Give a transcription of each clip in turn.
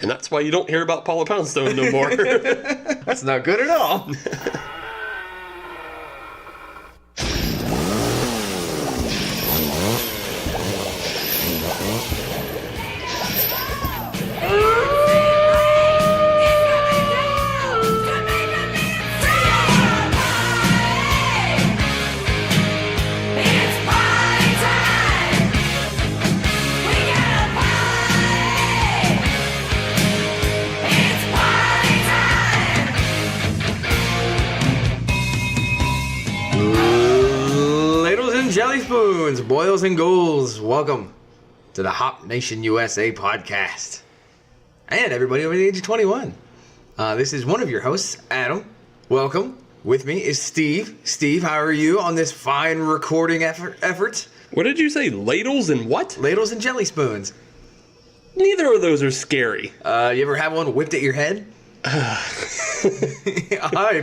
And that's why you don't hear about Paula Poundstone no more. That's not good at all. Jelly spoons, boils and ghouls, welcome to the Hop Nation USA podcast. And everybody over the age of 21. This is one of your hosts, Adam. Welcome. With me is Steve. Steve, how are you on this fine recording effort? What did you say? Ladles and what? Ladles and jelly spoons. Neither of those are scary. You ever have one whipped at your head? I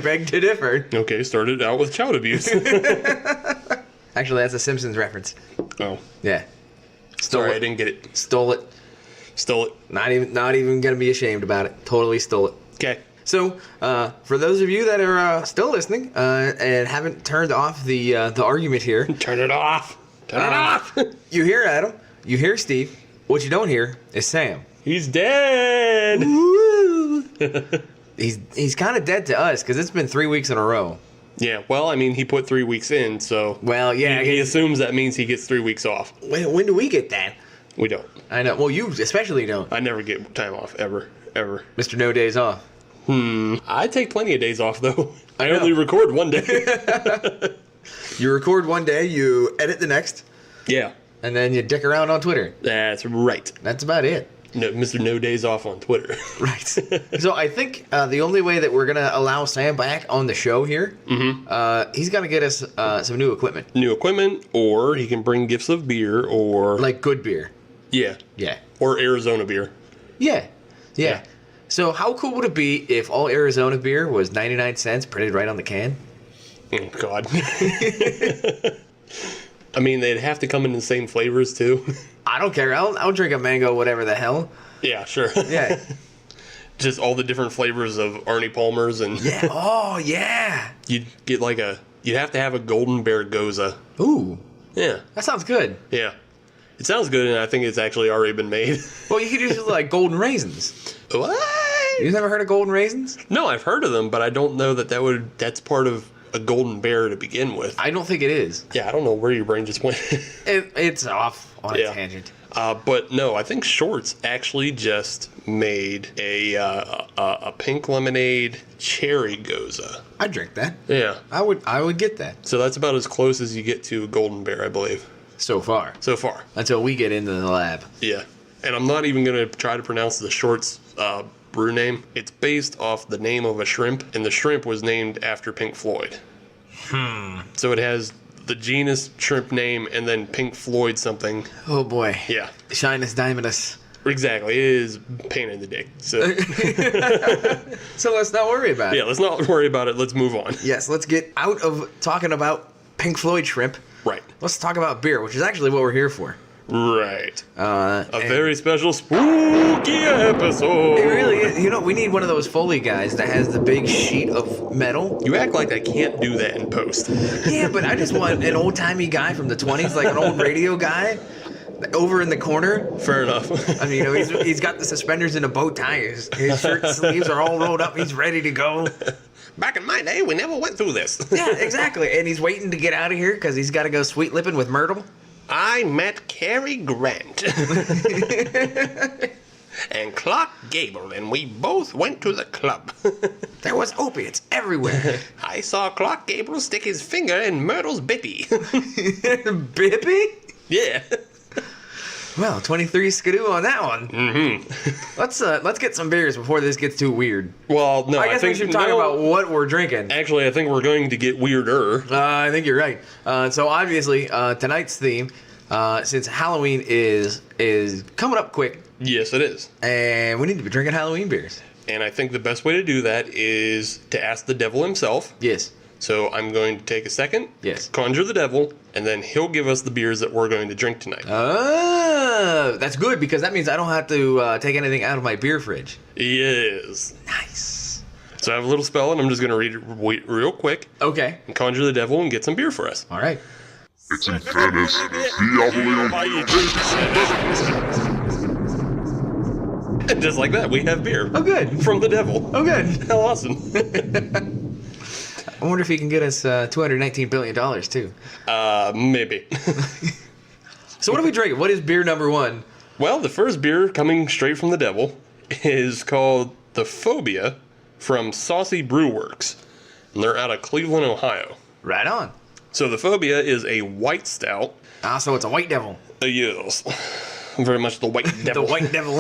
beg to differ. Okay, started out with child abuse. Actually, that's a Simpsons reference. Oh. Yeah. Sorry, I didn't get it. Stole it. Stole it. Not even gonna be ashamed about it. Totally stole it. Okay. So, for those of you that are still listening and haven't turned off the argument here, Turn it off. Turn it off. You hear Adam, you hear Steve. What you don't hear is Sam. He's dead. Woo! He's kind of dead to us because it's been 3 weeks in a row. Yeah, well, I mean, he put 3 weeks in, so... Well, yeah. He assumes that means he gets 3 weeks off. When do we get that? We don't. I know. Well, you especially don't. I never get time off, ever. Mr. No Days Off. I take plenty of days off, though. I know. only record one day. You record one day, you edit the next, Yeah, and then you dick around on Twitter. that's right. That's about it. No, Mr. No Days Off on Twitter. Right. So I think the only way that we're going to allow Sam back on the show here, he's going to get us some new equipment. New equipment, or he can bring gifts of beer, or... Like good beer. Yeah. Yeah. Or Arizona beer. Yeah. So how cool would it be if all Arizona beer was 99 cents printed right on the can? Oh, God. I mean, they'd have to come in the same flavors, too. I don't care. I'll drink a mango, whatever the hell. Yeah, sure. Yeah. Just all the different flavors of Arnie Palmer's, and Yeah. Oh, yeah. you'd get like you'd have to have a Golden Bear Goza. Ooh. Yeah. That sounds good. Yeah. It sounds good, and I think it's actually already been made. Well, you could use like golden raisins. What? You've never heard of golden raisins? No, I've heard of them, but I don't know that's part of a Golden Bear to begin with. I don't think it is. Yeah, I don't know where your brain just went. It's off on a Yeah. tangent. But no, I think Shorts actually just made a pink lemonade cherry goza. I'd drink that. Yeah. I would get that. So that's about as close as you get to a Golden Bear, I believe. So far. So far. Until we get into the lab. Yeah. And I'm not even going to try to pronounce the Shorts brew name. It's based off the name of a shrimp, and the shrimp was named after Pink Floyd. So it has the genus shrimp name and then Pink Floyd something. Oh boy. Yeah. Shyness Diamondus. Exactly. It is pain in the dick. So So let's not worry about it. yeah, let's not worry about it. Let's move on. Yes, let's get out of talking about Pink Floyd shrimp. Right. Let's talk about beer, which is actually what we're here for. Right. A and very special spooky episode. It really is. You know, we need one of those Foley guys that has the big sheet of metal. You act like I can't do that in post. Yeah, but I just want an old-timey guy from the 20s, like an old radio guy, over in the corner. Fair enough. I mean, you know, he's got the suspenders and a bow tie. His shirt sleeves are all rolled up. He's ready to go. Back in my day, we never went through this. Yeah, exactly. And he's waiting to get out of here because he's got to go sweet lipping with Myrtle. I met Cary Grant and Clark Gable, and we both went to the club. There was opiates everywhere. I saw Clark Gable stick his finger in Myrtle's bippy. Bippy? Yeah. Well, 23 skidoo on that one. Mm-hmm. Let's get some beers before this gets too weird. Well, no, I guess we should talk about what we're drinking. Actually, I think we're going to get weirder. I think you're right. So obviously, tonight's theme, since Halloween is coming up quick. Yes, it is. And we need to be drinking Halloween beers. And I think the best way to do that is to ask the devil himself. Yes. So I'm going to take a second, Yes. conjure the devil, and then he'll give us the beers that we're going to drink tonight. Oh, that's good because that means I don't have to take anything out of my beer fridge. Yes. Nice. So I have a little spell, and I'm just going to read it real quick. Okay. And conjure the devil and get some beer for us. All right. It's in fairness, And just like that, we have beer. Oh, good. From the devil. Oh, good. How awesome. I wonder if he can get us $219 billion, too. Maybe. So what are we drinking? What is beer number one? Well, the first beer coming straight from the devil is called the Fauxbia from Saucy Brew Works. And they're out of Cleveland, Ohio. Right on. So the Fauxbia is a white stout. Ah, so it's a white devil. Yes. Very much the white devil. The white devil.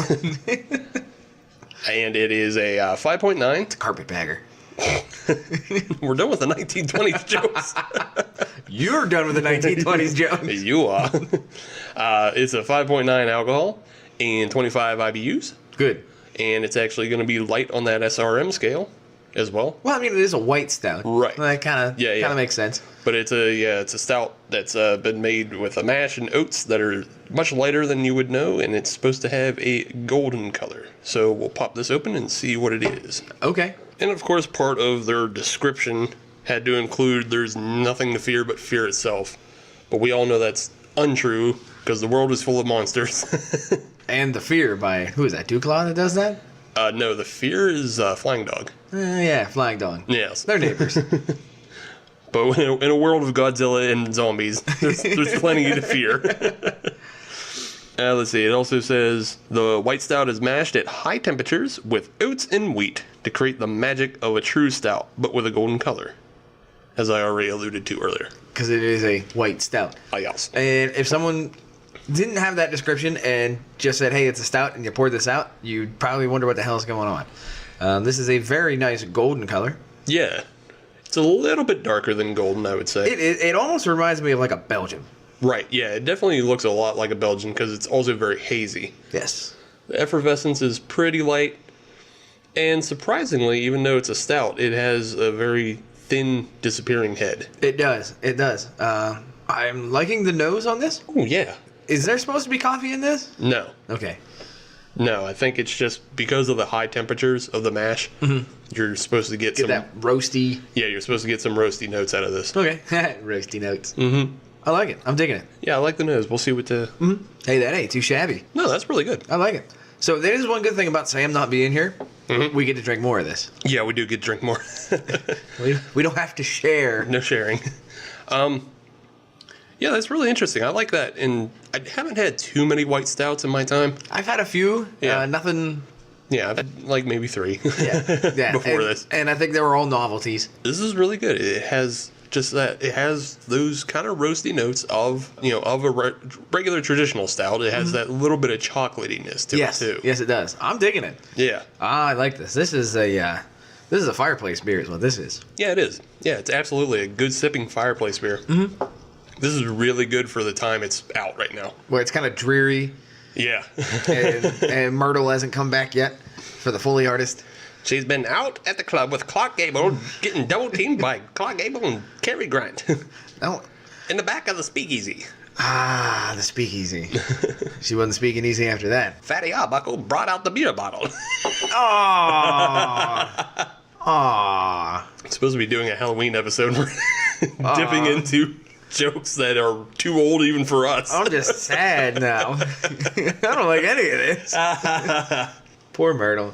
And it is a 5.9. Carpetbagger. We're done with the 1920s jokes. You're done with the 1920s jokes. You are. It's a 5.9 alcohol and 25 IBUs. Good. And it's actually going to be light on that SRM scale as well. Well, I mean, it is a white stout. Right. Well, that kind of makes sense. But it's a stout that's been made with a mash and oats that are much lighter than you would know, and it's supposed to have a golden color. So we'll pop this open and see what it is. Okay. And of course, part of their description had to include there's nothing to fear but fear itself. But we all know that's untrue because the world is full of monsters. And The Fear by, who is that, Duclaw that does that? No, the fear is Flying Dog. Yeah, Flying Dog. Yes. They're neighbors. But in a world of Godzilla and zombies, there's plenty to fear. Let's see. It also says the white stout is mashed at high temperatures with oats and wheat to create the magic of a true stout, but with a golden color, as I already alluded to earlier. Because it is a white stout. Yes. And if someone didn't have that description and just said, hey, it's a stout, and you poured this out, you'd probably wonder what the hell is going on. This is a very nice golden color. Yeah. It's a little bit darker than golden, I would say. It almost reminds me of like a Belgian. Right, yeah. It definitely looks a lot like a Belgian because it's also very hazy. Yes. The effervescence is pretty light. And surprisingly, even though it's a stout, it has a very thin, disappearing head. It does. It does. I'm liking the nose on this. Oh, yeah. Is there supposed to be coffee in this? No. Okay. No, I think it's just because of the high temperatures of the mash, you're supposed to get some... that roasty... Yeah, you're supposed to get some roasty notes out of this. Okay. Roasty notes. Mm-hmm. I like it. I'm digging it. Yeah, I like the nose. We'll see what the... Mm-hmm. Hey, that ain't too shabby. No, that's really good. I like it. So there is one good thing about Sam not being here. Mm-hmm. We get to drink more of this. Yeah, we do get to drink more. we don't have to share. No sharing. Yeah, that's really interesting. I like that. And I haven't had too many white stouts in my time. I've had a few. Yeah. Nothing... Yeah, I've had like maybe 3 Yeah. before this. And I think they were all novelties. This is really good. It has just that. It has those kind of roasty notes of a regular traditional stout. It has that little bit of chocolatiness to it too. Yes, it does. I'm digging it. Yeah. I like this. This is a fireplace beer is what this is. Yeah, it is. Yeah, it's absolutely a good sipping fireplace beer. Mm-hmm. This is really good for the time it's out right now. Where it's kind of dreary. Yeah. and Myrtle hasn't come back yet for the Foley artist. She's been out at the club with Clark Gable, getting double teamed by Clark Gable and Cary Grant. Oh. In the back of the speakeasy. Ah, the speakeasy. She wasn't speaking easy after that. Fatty Arbuckle brought out the beer bottle. Aww. Aww. I'm supposed to be doing a Halloween episode where dipping into jokes that are too old even for us. I'm just sad now. I don't like any of this. Poor Myrtle.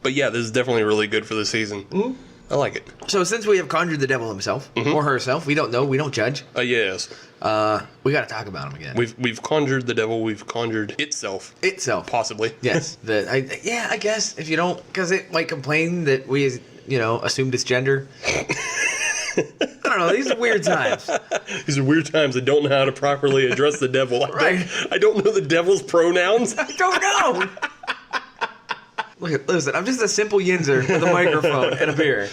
But yeah, this is definitely really good for the season. Mm-hmm. I like it. So since we have conjured the devil himself, or herself, we don't know, we don't judge. Yes. We got to talk about him again. We've conjured the devil. We've conjured itself. Itself. Possibly. Yes. I guess if you don't, because it might complain that we, assumed its gender. I don't know. These are weird times. These are weird times. I don't know how to properly address the devil. Right. I don't know the devil's pronouns. I don't know. Listen, I'm just a simple yinzer with a microphone and a beer.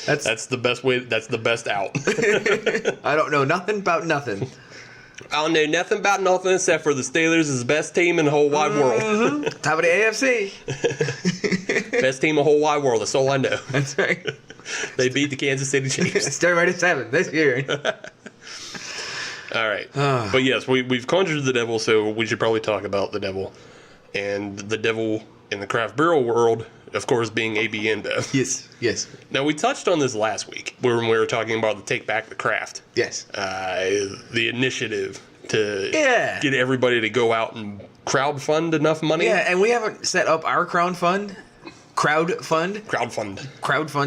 That's the best way. That's the best out. I don't know nothing about nothing. I don't know nothing about nothing except for the Steelers is the best team in the whole wide world. Mm-hmm. Top of the AFC. Best team in the whole wide world. That's all I know. That's right. They beat the Kansas City Chiefs. Start right at 7 this year. All right. But yes, we've conjured the devil, so we should probably talk about the devil. And the devil in the craft beer world, of course, being AB-Inbev. Yes. Now, we touched on this last week when we were talking about the Take Back the Craft. Yes. The initiative to Yeah. get everybody to go out and crowdfund enough money. Yeah, and we haven't set up our crowdfund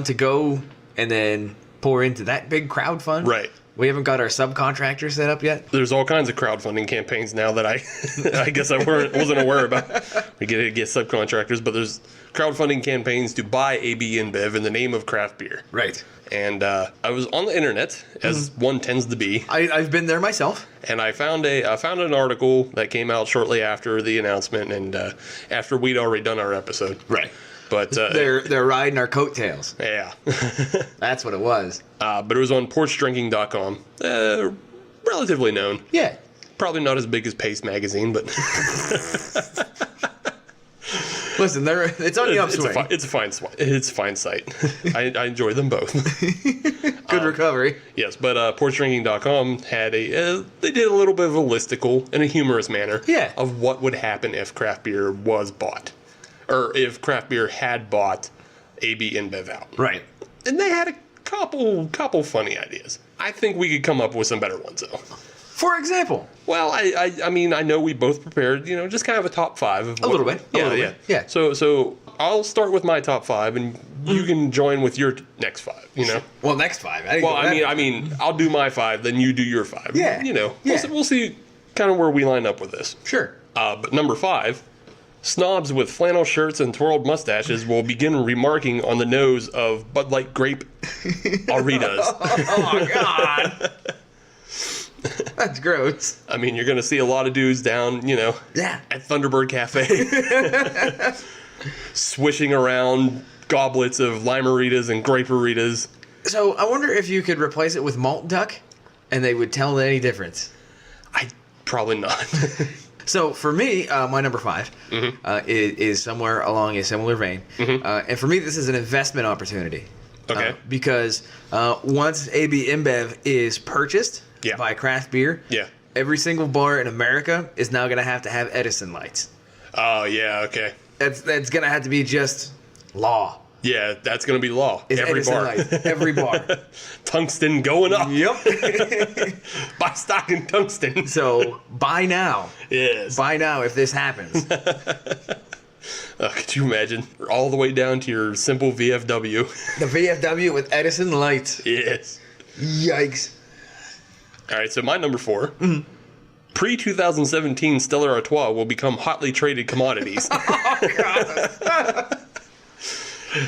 to go and then pour into that big crowdfund. Right. We haven't got our subcontractor set up yet. There's all kinds of crowdfunding campaigns now that I guess I wasn't aware about. We get subcontractors, but there's crowdfunding campaigns to buy AB-Inbev in the name of craft beer. Right. And I was on the internet, as one tends to be. I've been there myself. And I found an article that came out shortly after the announcement and after we'd already done our episode. Right. But they're riding our coattails. yeah. That's what it was. But it was on porchdrinking.com. Relatively known. Yeah. Probably not as big as Paste Magazine, but Listen, it's on the upswing. it's a fine site. I enjoy them both. Good recovery. Yes, but porchdrinking.com had they did a little bit of a listicle in a humorous manner of what would happen if craft beer was bought. Or if craft beer had bought AB-Inbev out. Right. And they had a couple funny ideas. I think we could come up with some better ones, though. For example? Well, I mean, I know we both prepared, just kind of a top 5. Of a little bit. Yeah. So I'll start with my top 5, and you can join with your next 5, Well, next 5. I mean, I'll do my 5, then you do your 5. Yeah. We'll see kind of where we line up with this. Sure. But number 5... snobs with flannel shirts and twirled mustaches will begin remarking on the nose of Bud Light Grape Aritas. Oh, God. That's gross. I mean, you're going to see a lot of dudes down, at Thunderbird Cafe swishing around goblets of Limeritas and Graperitas. So I wonder if you could replace it with malt duck and they would tell any difference. Probably not. So for me, my number 5 is somewhere along a similar vein. And for me, this is an investment opportunity. Okay. Because once AB-Inbev is purchased by craft beer, every single bar in America is now going to have Edison lights. Oh, yeah, okay. That's going to have to be just law. Yeah, that's going to be law. It's every Edison bar. Lights. Every bar. Tungsten going up. Yep. Buy stock in tungsten. So, buy now. Yes. Buy now if this happens. Could you imagine? All the way down to your simple VFW. The VFW with Edison lights. Yes. Yikes. All right, so my number 4. Pre-2017 Stella Artois will become hotly traded commodities. Oh, God.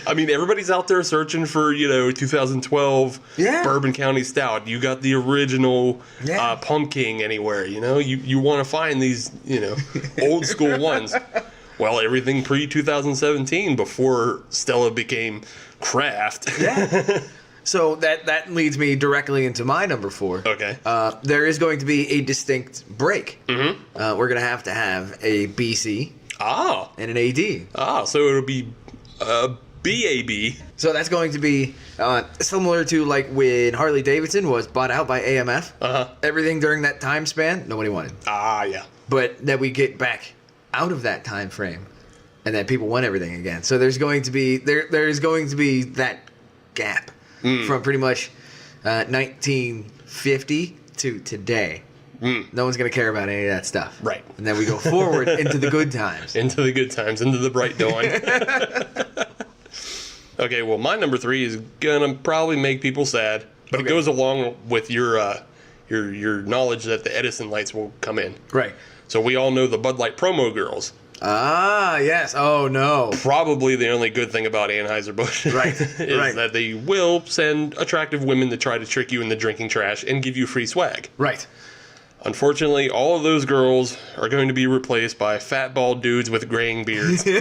I mean, everybody's out there searching for, 2012 Bourbon County Stout. You got the original Pumpkin anywhere, You want to find these, old school ones. Well, everything pre-2017 before Stella became craft. Yeah. So that leads me directly into my number 4. Okay. There is going to be a distinct break. We're going to have a BC and an AD. So it'll be... BAB. So that's going to be similar to like when Harley Davidson was bought out by AMF. Everything during that time span, nobody wanted. Yeah. But that we get back out of that time frame, and that people want everything again. So there's going to be there's going to be that gap from pretty much 1950 to today. No one's going to care about any of that stuff. Right. And then we go forward into the good times. Into the good times, into the bright dawn. Okay, well, my number 3 is going to probably make people sad, but it goes along with your knowledge that the Edison lights will come in. Right. So we all know the Bud Light promo girls. Ah, yes. Oh, no. Probably the only good thing about Anheuser-Busch is that they will send attractive women to try to trick you in the drinking trash and give you free swag. Right. Unfortunately, all of those girls are going to be replaced by fat, bald dudes with graying beards. And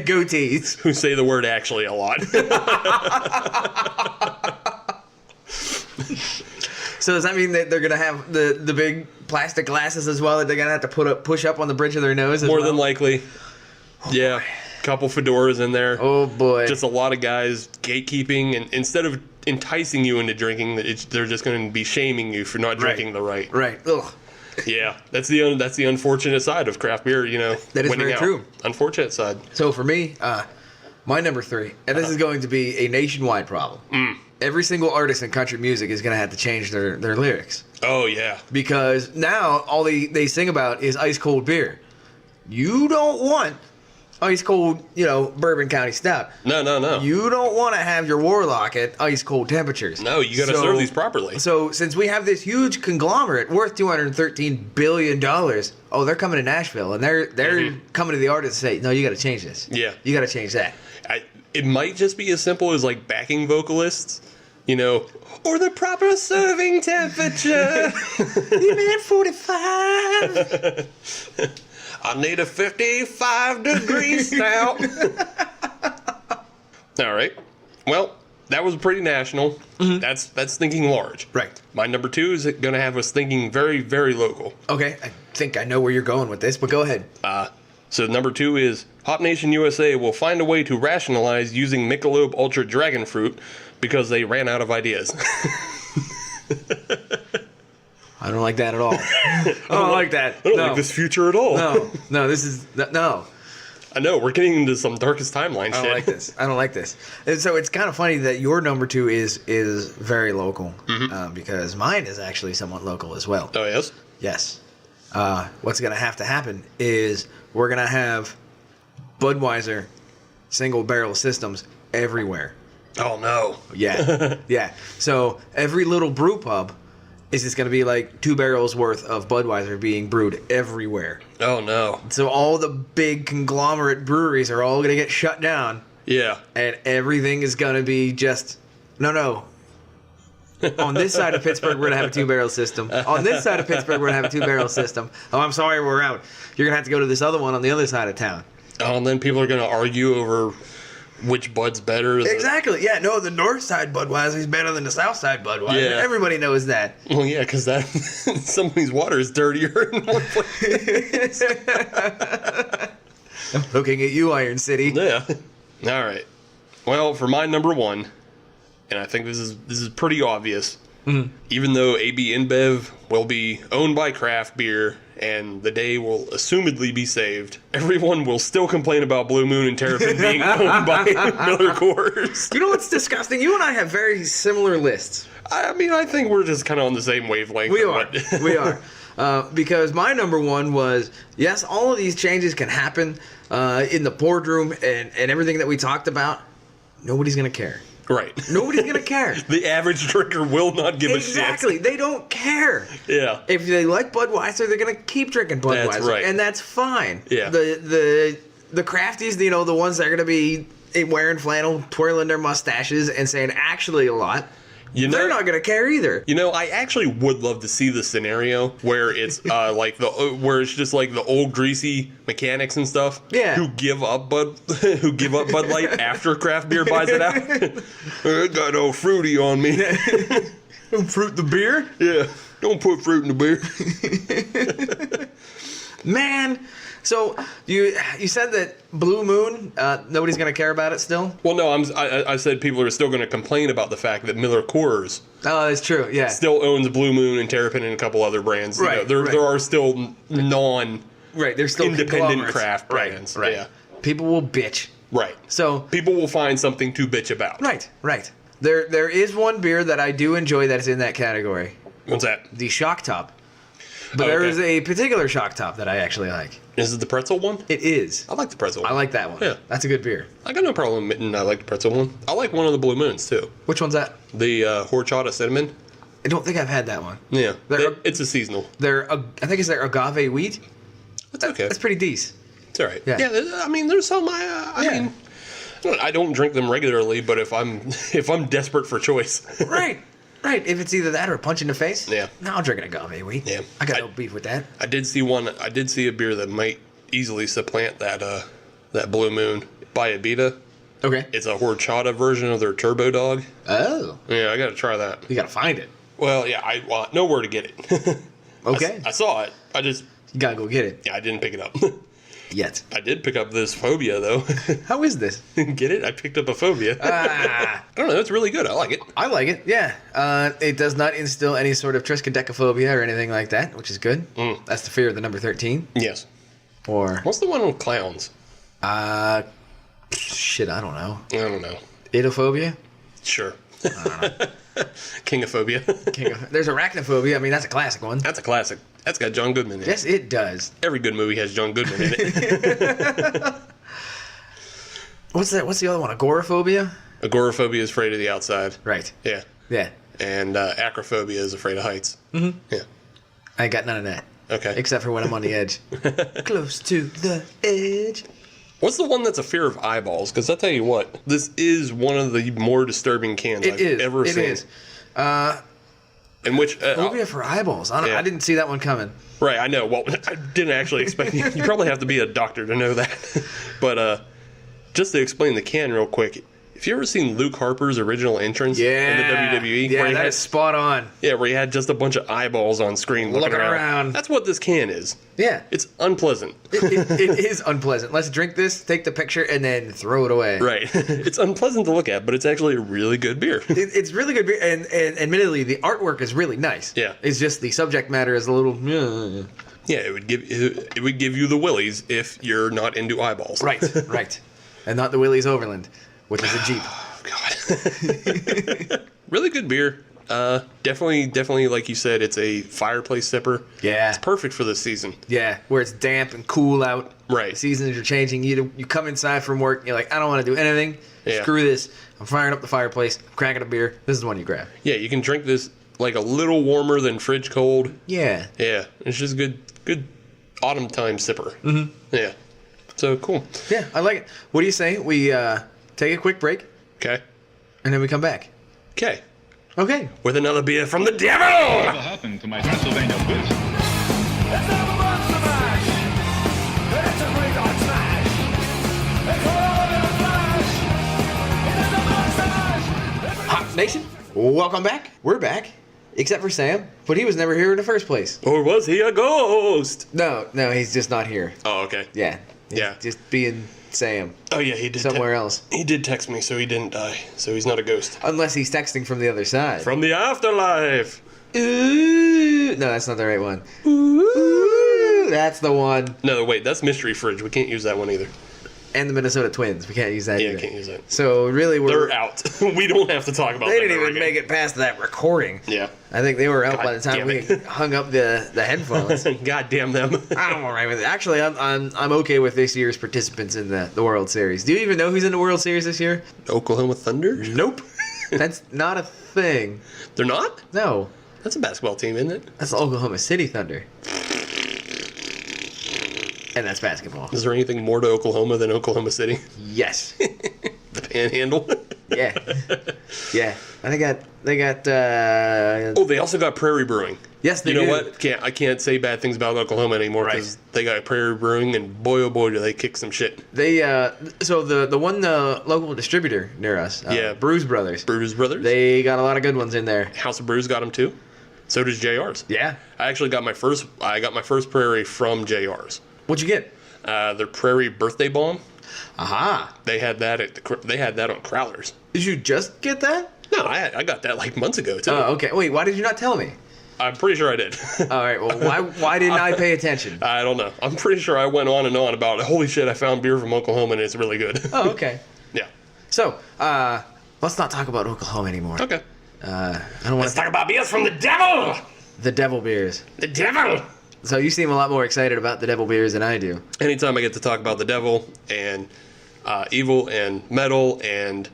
goatees. Who say the word actually a lot. So does that mean that they're going to have the big plastic glasses as well that they're going to have to push up on the bridge of their nose as More well? than likely. Yeah. Couple fedoras in there. Oh boy. Just a lot of guys gatekeeping, and instead of enticing you into drinking, they're just going to be shaming you for not drinking the right. Right. Ugh. Yeah, that's the unfortunate side of craft beer. That is winning very out. true. Unfortunate side. So for me, my number 3, and this is going to be a nationwide problem. Every single artist in country music is going to have to change their lyrics. Oh yeah. Because now all they sing about is ice cold beer. You don't want ice cold, Bourbon County Stout. No. You don't want to have your Warlock at ice cold temperatures. No, you got to serve these properly. So since we have this huge conglomerate worth $213 billion, they're coming to Nashville, and they're coming to the artist and say, no, you got to change this. Yeah. You got to change that. It might just be as simple as like backing vocalists, or the proper serving temperature. You meant 45. I need a 55-degree stout. All right. Well, that was pretty national. That's thinking large. Right. My number 2 is going to have us thinking very, very local. Okay, I think I know where you're going with this, but go ahead. So number 2 is Hop Nation USA will find a way to rationalize using Michelob Ultra Dragon Fruit because they ran out of ideas. I don't like that at all. I don't like that. I don't like this future at all. No, this is no. I know, we're getting into some darkest timeline shit. I don't like this. And so it's kind of funny that your number 2 is very local, because mine is actually somewhat local as well. Oh, yes? Yes. What's going to happen is we're going to have Budweiser single barrel systems everywhere. Oh, no. Yeah. Yeah. So every little brew pub is just going to be like 2 barrels worth of Budweiser being brewed everywhere. Oh, no. So all the big conglomerate breweries are all going to get shut down. Yeah. And everything is going to be just, no. On this side of Pittsburgh, we're going to have a 2-barrel system. On this side of Pittsburgh, we're going to have a 2-barrel system. Oh, I'm sorry, we're out. You're going to have to go to this other one on the other side of town. Oh, and then people are going to argue over which Bud's better. Exactly. Yeah, no, the north side Budweiser is better than the south side Budweiser. Yeah. Everybody knows that. Well, yeah, because some of these water is dirtier in one place. I'm looking at you, Iron City. Yeah. All right. Well, for my number 1, and I think this is pretty obvious, even though AB-Inbev will be owned by craft beer and the day will assumedly be saved, everyone will still complain about Blue Moon and Terrapin being owned by Miller Coors. You know what's disgusting? You and I have very similar lists. I mean, I think we're just kind of on the same wavelength. We are. We are. Because my number 1 was, yes, all of these changes can happen in the boardroom and everything that we talked about. Nobody's going to care. Right. Nobody's going to care. The average drinker will not give a shit. Exactly. They don't care. Yeah. If they like Budweiser, they're going to keep drinking Budweiser. That's right. And that's fine. Yeah. The crafties, the ones that are going to be wearing flannel, twirling their mustaches, and saying actually a lot, they're not going to care either. I actually would love to see the scenario where it's where it's just like the old greasy mechanics and stuff. Yeah. Who give up Bud Light after craft beer buys it out. I got no fruity on me. Don't fruit the beer? Yeah. Don't put fruit in the beer. Man. So you said that Blue Moon, nobody's going to care about it still? Well, no, I said people are still going to complain about the fact that Miller Coors that's true. Yeah. still owns Blue Moon and Terrapin and a couple other brands. Right. There are still There's still independent craft brands. Right. Yeah. People will bitch. Right. So people will find something to bitch about. Right. There is one beer that I do enjoy that is in that category. What's that? The Shock Top. But there is a particular Shock Top that I actually like. Is it the pretzel one? It is. I like the pretzel one. I like that one. Yeah. That's a good beer. I got no problem admitting I like the pretzel one. I like one of the Blue Moons, too. Which one's that? The horchata cinnamon. I don't think I've had that one. Yeah. It's a seasonal. I think it's their agave wheat. It's okay. That's pretty decent. It's all right. Yeah. I mean, there's some. I mean, I don't drink them regularly, but if I'm desperate for choice. Right. If it's either that or a punch in the face, yeah. No, I'll drink an agave wheat. Yeah. I got no beef with that. I did see a beer that might easily supplant that Blue Moon by Abita. Okay. It's a horchata version of their Turbo Dog. Oh. Yeah, I got to try that. You got to find it. Well, yeah, I know where to get it. Okay. I saw it. You got to go get it. Yeah, I didn't pick it up. Yet. I did pick up this Fauxbia, though. How is this? Get it? I picked up a Fauxbia. I don't know. It's really good. I like it. I like it, yeah. It does not instill any sort of triskaidekaphobia or anything like that, which is good. That's the fear of the number 13. Yes. Or... What's the one with clowns? Shit, I don't know. I don't know. Idophobia? Sure. I don't know. Kingophobia. There's arachnophobia. I mean, that's a classic one. That's a classic. That's got John Goodman in it. Yes, it does. Every good movie has John Goodman in it. What's that? What's the other one? Agoraphobia? Agoraphobia is afraid of the outside. Right. Yeah. Yeah. And acrophobia is afraid of heights. Mm-hmm. Yeah. I ain't got none of that. Okay. Except for when I'm on the edge. Close to the edge. What's the one that's a fear of eyeballs? Because I'll tell you what, this is one of the more disturbing cans I've ever seen. It is. In which Phobia for eyeballs. I didn't see that one coming. Right, I know. Well, I didn't actually expect you. You probably have to be a doctor to know that. But just to explain the can real quick, have you ever seen Luke Harper's original entrance in the WWE? Yeah, that is spot on. Yeah, where he had just a bunch of eyeballs on screen looking around. That's what this can is. Yeah. It's unpleasant. It is unpleasant. Let's drink this, take the picture, and then throw it away. Right. It's unpleasant to look at, but it's actually a really good beer. It's really good beer, and admittedly, the artwork is really nice. Yeah. It's just the subject matter is a little... Yeah, it would give you the willies if you're not into eyeballs. Right, right. And not the Willys Overland, which is a Jeep. Oh, God. Really good beer. Definitely, like you said, it's a fireplace sipper. Yeah. It's perfect for this season. Yeah, where it's damp and cool out. Right. The seasons are changing. You come inside from work, you're like, I don't want to do anything. Yeah. Screw this. I'm firing up the fireplace. I'm cracking a beer. This is the one you grab. Yeah, you can drink this like a little warmer than fridge cold. Yeah. Yeah, it's just good autumn time sipper. Mm-hmm. Yeah. So cool. Yeah, I like it. What do you say we take a quick break? Okay. And then we come back. Okay. Okay. With another beer from the devil! What happened to my Pennsylvania whiskey? Let's have a monster mash. It's a great hot smash. It's all in a flash. It is a monster mash. Hop Nation, welcome back. We're back. Except for Sam, but he was never here in the first place. Or was he a ghost? No, he's just not here. Oh, okay. Yeah. He's Yeah. just being Sam. Oh, yeah, he did. Somewhere else. He did text me, so he didn't die. So he's not a ghost. Unless he's texting from the other side. From the afterlife. Ooh. No, that's not the right one. Ooh. That's the one. No, wait, that's Mystery Fridge. We can't use that one either. And the Minnesota Twins. We can't use that Yeah, either. can't use that. So really, They're out. We don't have to talk about They them didn't ever even again. make it past that recording. Yeah. I think they were out God by the time damn we it. hung up the headphones. God damn them. I'm all right with it. Actually, I'm okay with this year's participants in the World Series. Do you even know who's in the World Series this year? Oklahoma Thunder? Nope. That's not a thing. They're not? No. That's a basketball team, isn't it? That's the Oklahoma City Thunder. And that's basketball. Is there anything more to Oklahoma than Oklahoma City? Yes. The Panhandle? Yeah. Yeah. And they got Oh, they also got Prairie Brewing. yes, they You know do. what? I can't say bad things about Oklahoma anymore because they got Prairie Brewing, and boy, oh boy, do they kick some shit. They so the one local distributor near us, Yeah. Brews Brothers. Brews Brothers? They got a lot of good ones in there. House of Brews got them too. So does JR's. Yeah. I actually got my first Prairie from JR's. What'd you get? Their Prairie Birthday Bomb. Aha. They had that on Crowlers. Did you just get that? No, I got that like months ago too. Oh, okay. Wait, why did you not tell me? I'm pretty sure I did. All right. Well, why didn't I pay attention? I don't know. I'm pretty sure I went on and on about, holy shit, I found beer from Oklahoma and it's really good. Oh, okay. Yeah. So, let's not talk about Oklahoma anymore. Okay. I don't want Let's to talk about beers from the devil. the devil beers. The devil. So you seem a lot more excited about the devil beers than I do. Anytime I get to talk about the devil and evil and metal and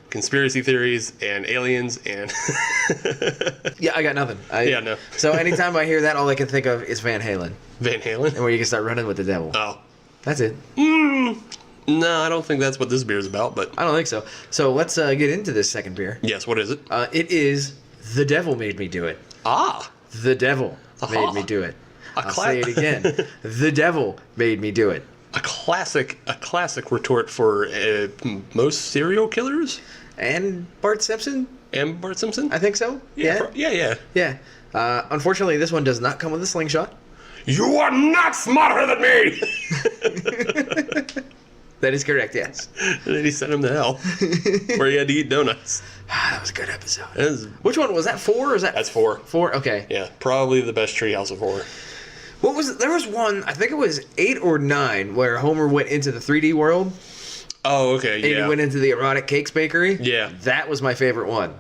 conspiracy theories and aliens and Yeah, I got nothing. Yeah, no. So anytime I hear that, all I can think of is Van Halen, Van Halen. and where you can start running with the devil. Oh. That's it. No, I don't think that's what this beer is about, but I don't think so. So let's get into this second beer. yes, what is it? It is The Devil Made Me Do It. Ah. The Devil Aha. Made Me Do It. I'll cla- say it again. The Devil Made Me Do It. A classic retort for most serial killers And Bart Simpson? and Bart Simpson. I think so. Yeah. Yeah. Yeah. Unfortunately, this one does not come with a slingshot. You are not smarter than me! That is correct, yes. And then he sent him to hell, where he had to eat donuts. That was a good episode. Which one was that? 4 or is that? That's 4. 4. Okay. Yeah, probably the best Treehouse of Horror. What was it? There was one, I think it was 8 or 9, where Homer went into the 3D world. Oh, okay, And yeah. he went into the erotic cakes bakery. Yeah. That was my favorite one.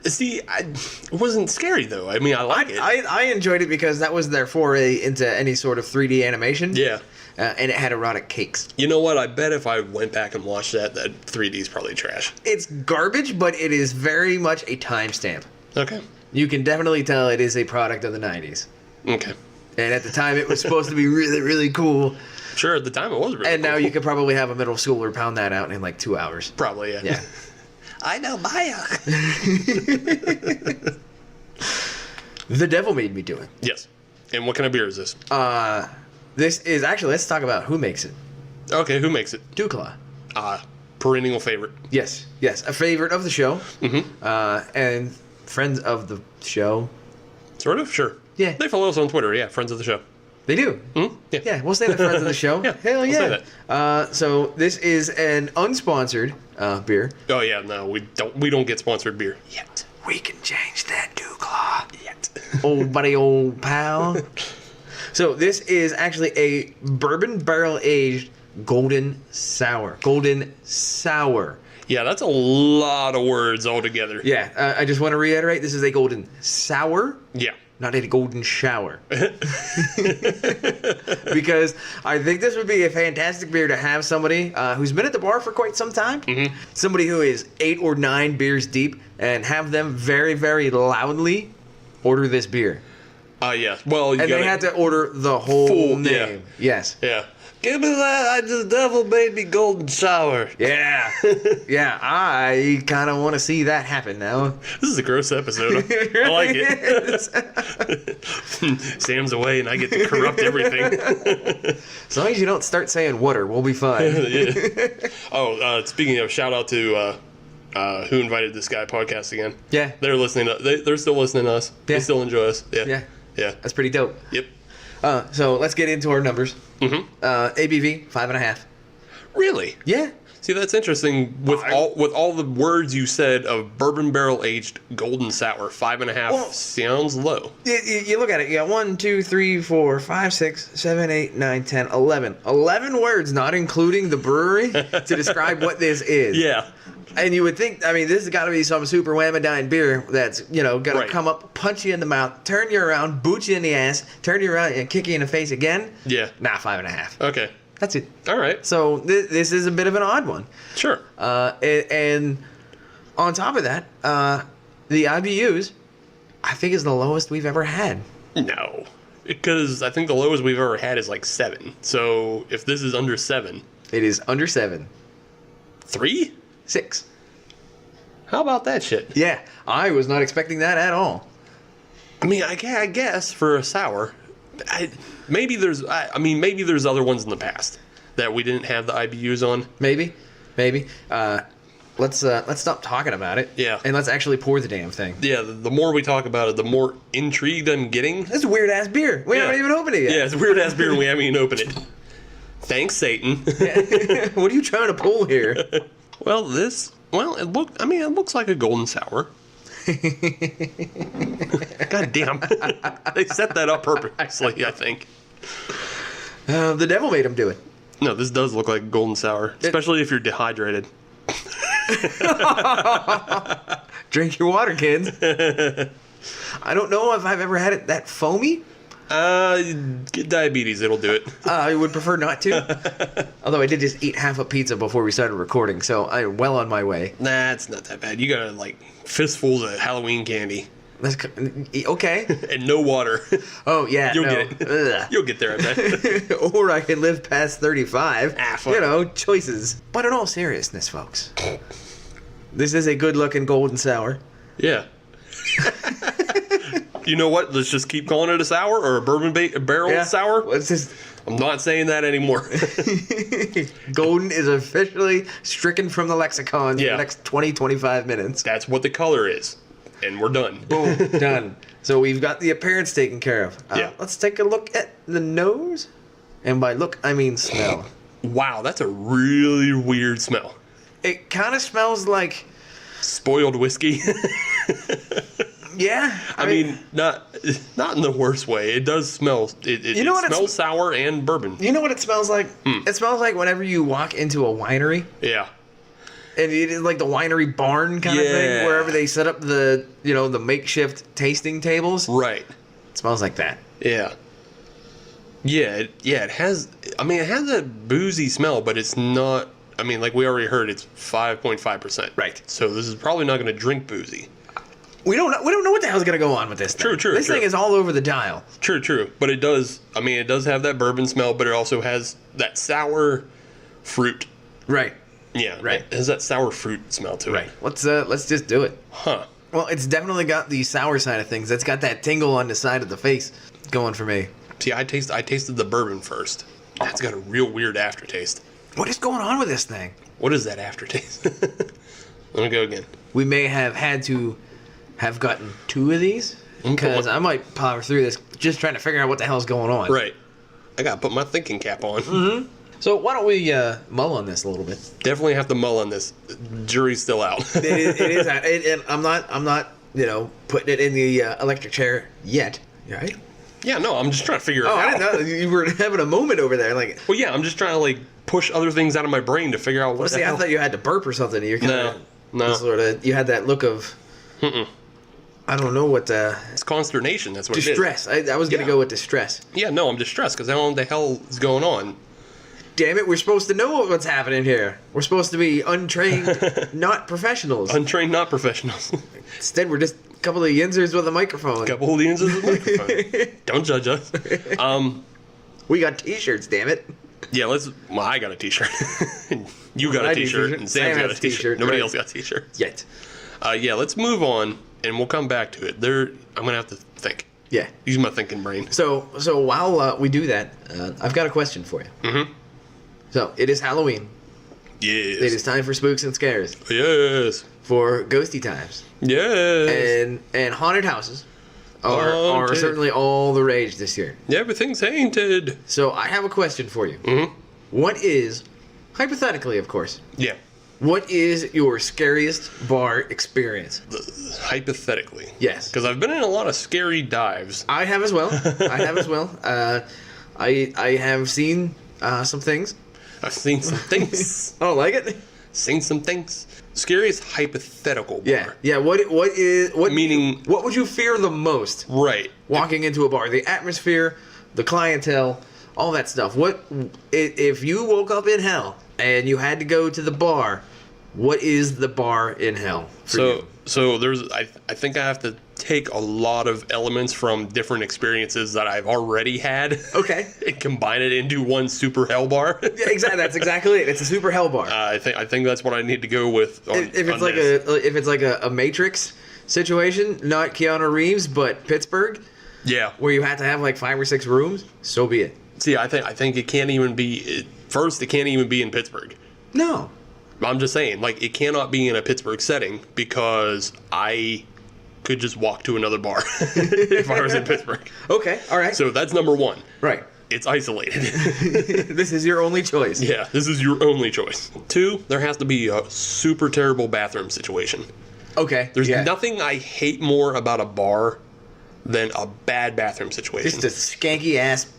See, it wasn't scary though. I mean, I like it. I enjoyed it because that was their foray into any sort of 3D animation. Yeah. And it had erotic cakes. You know what? I bet if I went back and watched that 3D is probably trash. It's garbage, but it is very much a timestamp. Okay. You can definitely tell it is a product of the 90s. Okay. And at the time, it was supposed to be really, really cool. Sure, at the time it was really And cool. now you could probably have a middle schooler pound that out in like 2 hours. Probably, yeah. Yeah. I know Maya. The devil made me do it. Yes. And what kind of beer is this? This is actually, let's talk about who makes it. Okay, who makes it? Duclaw. Perennial favorite. Yes, a favorite of the show. Mm-hmm. And friends of the show. Sort of, sure. Yeah. They follow us on Twitter, yeah, friends of the show. They do. Mm-hmm. Yeah. Yeah, we'll say that friends of the show. Yeah, Hell we'll yeah. say So this is an unsponsored beer. Oh yeah, no, we don't get sponsored beer. Yet. We can change that, Duclaw. Yet. Old buddy, old pal. So this is actually a bourbon barrel aged golden sour. Golden sour. Yeah, that's a lot of words altogether. Yeah, I just want to reiterate, this is a golden sour. Yeah. Not a golden shower. Because I think this would be a fantastic beer to have somebody who's been at the bar for quite some time. Mm-hmm. Somebody who is 8 or 9 beers deep and have them very, very loudly order this beer. Yeah. Well, you And they had to order the whole Full, name. yeah. Yes. Yeah. Give me that. The devil made me golden shower. Yeah. Yeah, I kind of want to see that happen now. This is a gross episode. I like it. Sam's away and I get to corrupt everything. As long as you don't start saying water, we'll be fine. Yeah. Oh, speaking of, shout out to Who Invited This Guy podcast again. Yeah. They're listening. They're still listening to us. Yeah. They still enjoy us. Yeah. Yeah. Yeah. That's pretty dope. Yep. So let's get into our numbers. Mm-hmm. ABV 5.5. Really? Yeah. See, that's interesting. With all the words you said of bourbon barrel aged golden sour, 5.5 Well, sounds low. You look at it. You got 1, 2, 3, 4, 5, 6, 7, 8, 9, 10, 11. 11 words, not including the brewery, to describe what this is. Yeah. And you would think, I mean, this has got to be some super whammadine beer that's, going to Right. come up, punch you in the mouth, turn you around, boot you in the ass, turn you around, and kick you in the face again. Yeah. Nah, 5.5. Okay. That's it. All right. So this is a bit of an odd one. Sure. And on top of that, the IBUs, I think, is the lowest we've ever had. No. Because I think the lowest we've ever had is like 7. So if this is under 7. It is under 7. 3? 6. How about that shit? Yeah, I was not expecting that at all. I mean, I guess for a sour, maybe there's other ones in the past that we didn't have the IBUs on. Maybe. Let's stop talking about it. Yeah. And let's actually pour the damn thing. Yeah, the more we talk about it, the more intrigued I'm getting. This is a weird ass beer. We haven't even opened it yet. Yeah, it's a weird ass beer and we haven't even opened it. Thanks, Satan. What are you trying to pull here? It looks like a golden sour. God damn. They set that up purposely, I think. The devil made him do it. No, this does look like a golden sour, especially if you're dehydrated. Drink your water, kids. I don't know if I've ever had it that foamy. Get diabetes, it'll do it. I would prefer not to. Although I did just eat half a pizza before we started recording, so I'm well on my way. Nah, it's not that bad. You got like fistfuls of Halloween candy. Okay. And no water. Oh, yeah. You'll no. get it. Ugh. You'll get there, I bet. Or I can live past 35. Fuck. Choices. But in all seriousness, folks, this is a good-looking golden sour. Yeah. You know what? Let's just keep calling it a sour or a bourbon barrel sour. What's this? I'm not saying that anymore. Golden is officially stricken from the lexicon for the next 20, 25 minutes. That's what the color is. And we're done. Boom, done. So we've got the appearance taken care of. Yeah. Let's take a look at the nose. And by look, I mean smell. Wow, that's a really weird smell. It kind of smells like... Spoiled whiskey. Yeah. I mean, not in the worst way. It does smell. It You know what it smells sour and bourbon. You know what it smells like? It smells like whenever you walk into a winery. Yeah. And it is like the winery barn kind of thing, wherever they set up the makeshift tasting tables. Right. It smells like that. Yeah. Yeah. It has. I mean, it has that boozy smell, but it's not. I mean, like we already heard, it's 5.5%. Right. So this is probably not going to drink boozy. We don't know what the hell's gonna go on with this thing. True. This thing is all over the dial. True. But it does. I mean, it does have that bourbon smell, but it also has that sour fruit. Right. Yeah. Right. It has that sour fruit smell to it. Let's just do it. Huh. Well, it's definitely got the sour side of things. It's got that tingle on the side of the face going for me. See, I tasted the bourbon first. That's got a real weird aftertaste. What is going on with this thing? What is that aftertaste? Let me go again. We may have had to have gotten 2 of these because I might power through this just trying to figure out what the hell's going on. Right. I gotta put my thinking cap on. Mm-hmm. So why don't we mull on this a little bit? Definitely have to mull on this. Jury's still out. It is. And I'm not putting it in the electric chair yet. You right? Yeah, no, I'm just trying to figure it out. I didn't know you were having a moment over there. Like, Well, yeah, I'm just trying to like push other things out of my brain to figure out what the I hell. thought you had to burp or something. You No. Sort of. You had that look of. I don't know what It's consternation. That's what distress. it is. I was gonna go with distress. Yeah, no, I'm distressed because I don't know what the hell is going on. Damn it, we're supposed to know what's happening here. We're supposed to be untrained, not professionals. Untrained, not professionals. Instead, we're just a couple of yinzers with a microphone. Couple of the with a microphone. Don't judge us. We got t-shirts, damn it. Yeah, well, I got a t-shirt. You got a t-shirt, and Sam's got a t-shirt. Nobody else got t-shirts. Yet. Yeah, let's move on, and we'll come back to it. I'm going to have to think. Yeah. Use my thinking brain. So while we do that, I've got a question for you. Mm-hmm. So, it is Halloween. Yes. It is time for spooks and scares. Yes. For ghosty times. Yes. And haunted houses are certainly all the rage this year. Yeah, everything's haunted. So, I have a question for you. Mm-hmm. What is, hypothetically, of course, Yeah. what is your scariest bar experience? Hypothetically. Yes. Because I've been in a lot of scary dives. I have as well. I have seen some things. I've seen some things. I don't like it. Seen some things. Scariest hypothetical bar. Yeah. Yeah. What Meaning- what would you fear the most Right. walking into a bar? The atmosphere, the clientele, all that stuff. What if you woke up in hell and you had to go to the bar? What is the bar in hell for you? So there's I think I have to take a lot of elements from different experiences that I've already had. Okay. And combine it into one super hell bar. Yeah, exactly. That's exactly it. It's a super hell bar. I think that's what I need to go with. If it's like a Matrix situation, not Keanu Reeves, but Pittsburgh, yeah. where you have to have like 5 or 6 rooms, so be it. See, I think it can't even be. First, it can't even be in Pittsburgh. No. I'm just saying, like, it cannot be in a Pittsburgh setting because I could just walk to another bar if I was in Pittsburgh. Okay. All right. So that's number one. Right. It's isolated. This is your only choice. Yeah, this is your only choice. 2, there has to be a super terrible bathroom situation. Okay. There's nothing I hate more about a bar than a bad bathroom situation. Just a skanky ass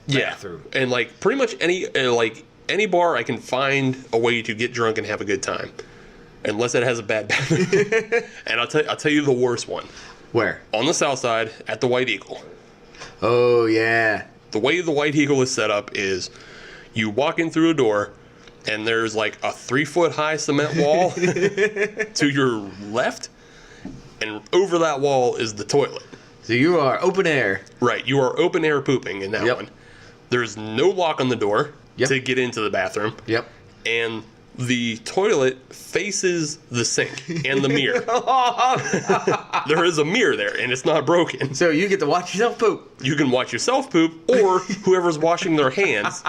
bathroom. Yeah. And like pretty much any bar I can find a way to get drunk and have a good time. Unless it has a bad bathroom. And I'll tell you the worst one. Where? On the south side at the White Eagle. Oh yeah. The way the White Eagle is set up is you walk in through a door and there's like a 3-foot high cement wall to your left, and over that wall is the toilet. So you are open air. Right, you are open air pooping in that one. There's no lock on the door to get into the bathroom. Yep. And the toilet faces the sink and the mirror. There is a mirror there, and it's not broken. So you get to watch yourself poop. You can watch yourself poop, or whoever's washing their hands.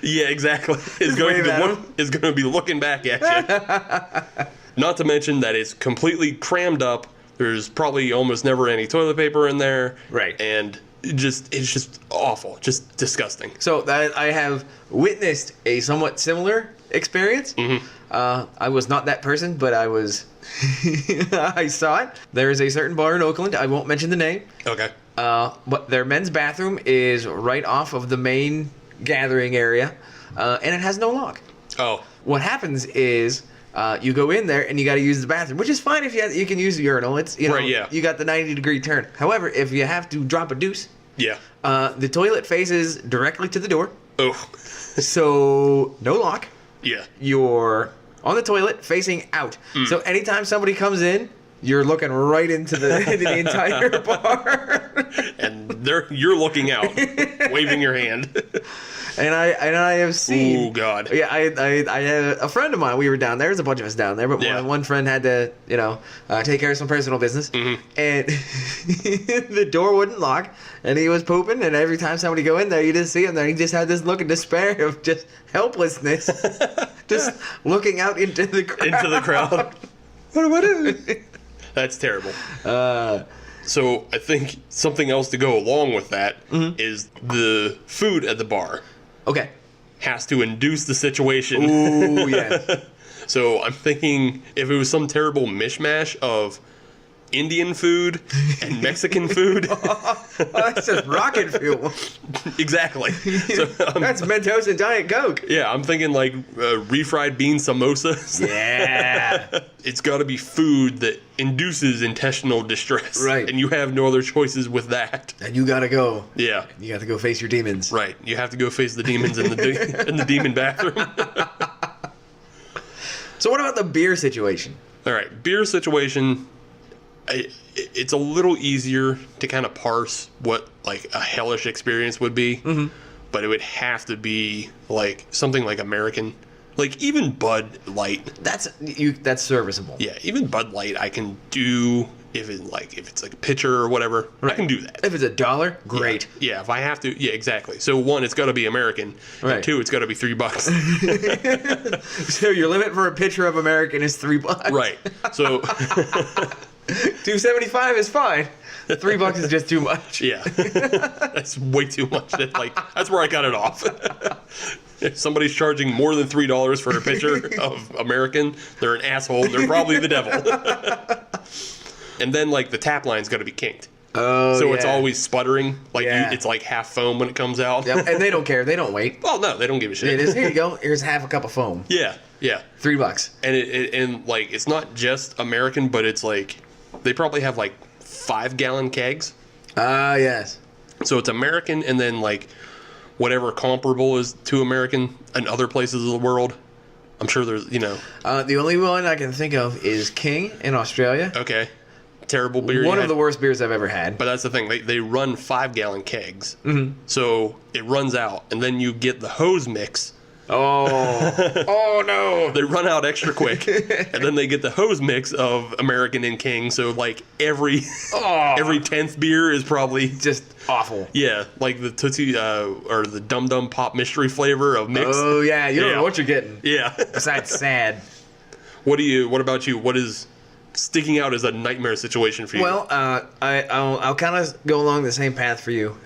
Yeah, exactly. Is going to be looking back at you. Not to mention that it's completely crammed up. There's probably almost never any toilet paper in there. Right. And it's just awful. Just disgusting. So that I have witnessed a somewhat similar experience. I was not that person, but I was. I saw it. There is a certain bar in Oakland. I won't mention the name. Okay. But their men's bathroom is right off of the main gathering area, and it has no lock. Oh. What happens is you go in there and you got to use the bathroom, which is fine if you can use the urinal. It's Right, yeah. You got the 90-degree turn. However, if you have to drop a deuce, Yeah. the toilet faces directly to the door, Oh. so no lock. Yeah. You're on the toilet facing out. So anytime somebody comes in, you're looking right into the entire bar. And you're looking out, waving your hand. And I have seen. Oh God. Yeah, I had a friend of mine. We were down there. There's a bunch of us down there, but Yeah. one friend had to take care of some personal business, and the door wouldn't lock, and he was pooping. And every time somebody go in there, you just see him there. He just had this look of despair, of just helplessness, just looking out into the crowd. Into the crowd. What is it? That's terrible. So I think something else to go along with that is the food at the bar Okay. has to induce the situation. Ooh, yes. So I'm thinking if it was some terrible mishmash of Indian food and Mexican food. Oh, that's just rocket fuel. Exactly. So, That's Mentos and Diet Coke. yeah, I'm thinking like refried bean samosas. Yeah. It's got to be food that induces intestinal distress. Right. And you have no other choices with that. And you gotta go. Yeah. You got to go face your demons. Right. You have to go face the demons in the in the demon bathroom. So what about the beer situation? All right. Beer situation. It's a little easier to kind of parse what like a hellish experience would be, but it would have to be like something like American, like even Bud Light. That's serviceable. Yeah, even Bud Light I can do if it's like a pitcher or whatever. I can do that. If it's $1, great. Yeah, if I have to, yeah, exactly. So one, it's got to be American. Right. And two, it's got to be $3. So your limit for a pitcher of American is $3. Right. So $2.75 is fine. $3 is just too much. yeah, that's way too much. That's where I got it off. If somebody's charging more than $3 for a pitcher of American, they're an asshole. They're probably the devil. And then like the tap line's got to be kinked. Oh, So yeah. it's always sputtering. Like Yeah. it's like half foam when it comes out. Yep, and they don't care. They don't wait. Well, no, they don't give a shit. It is, here you go. Here's half a cup of foam. Yeah, yeah. $3. And and like it's not just American, but it's like they probably have like 5-gallon kegs. Ah, yes. So it's American, and then like whatever comparable is to American in other places of the world. I'm sure there's The only one I can think of is King in Australia. okay, terrible beer. One you of had. the worst beers I've ever had. But that's the thing. They run 5-gallon kegs. So it runs out, and then you get the hose mix. Oh no! They run out extra quick, and then they get the hose mix of American and King. So like every 10th beer is probably Just awful. yeah, like the Tootsie or the Dum Dum Pop mystery flavor of mix. Oh yeah, you don't Yeah. know what you're getting. Yeah. Besides sad. What about you? What is sticking out as a nightmare situation for you? Well, I'll kind of go along the same path for you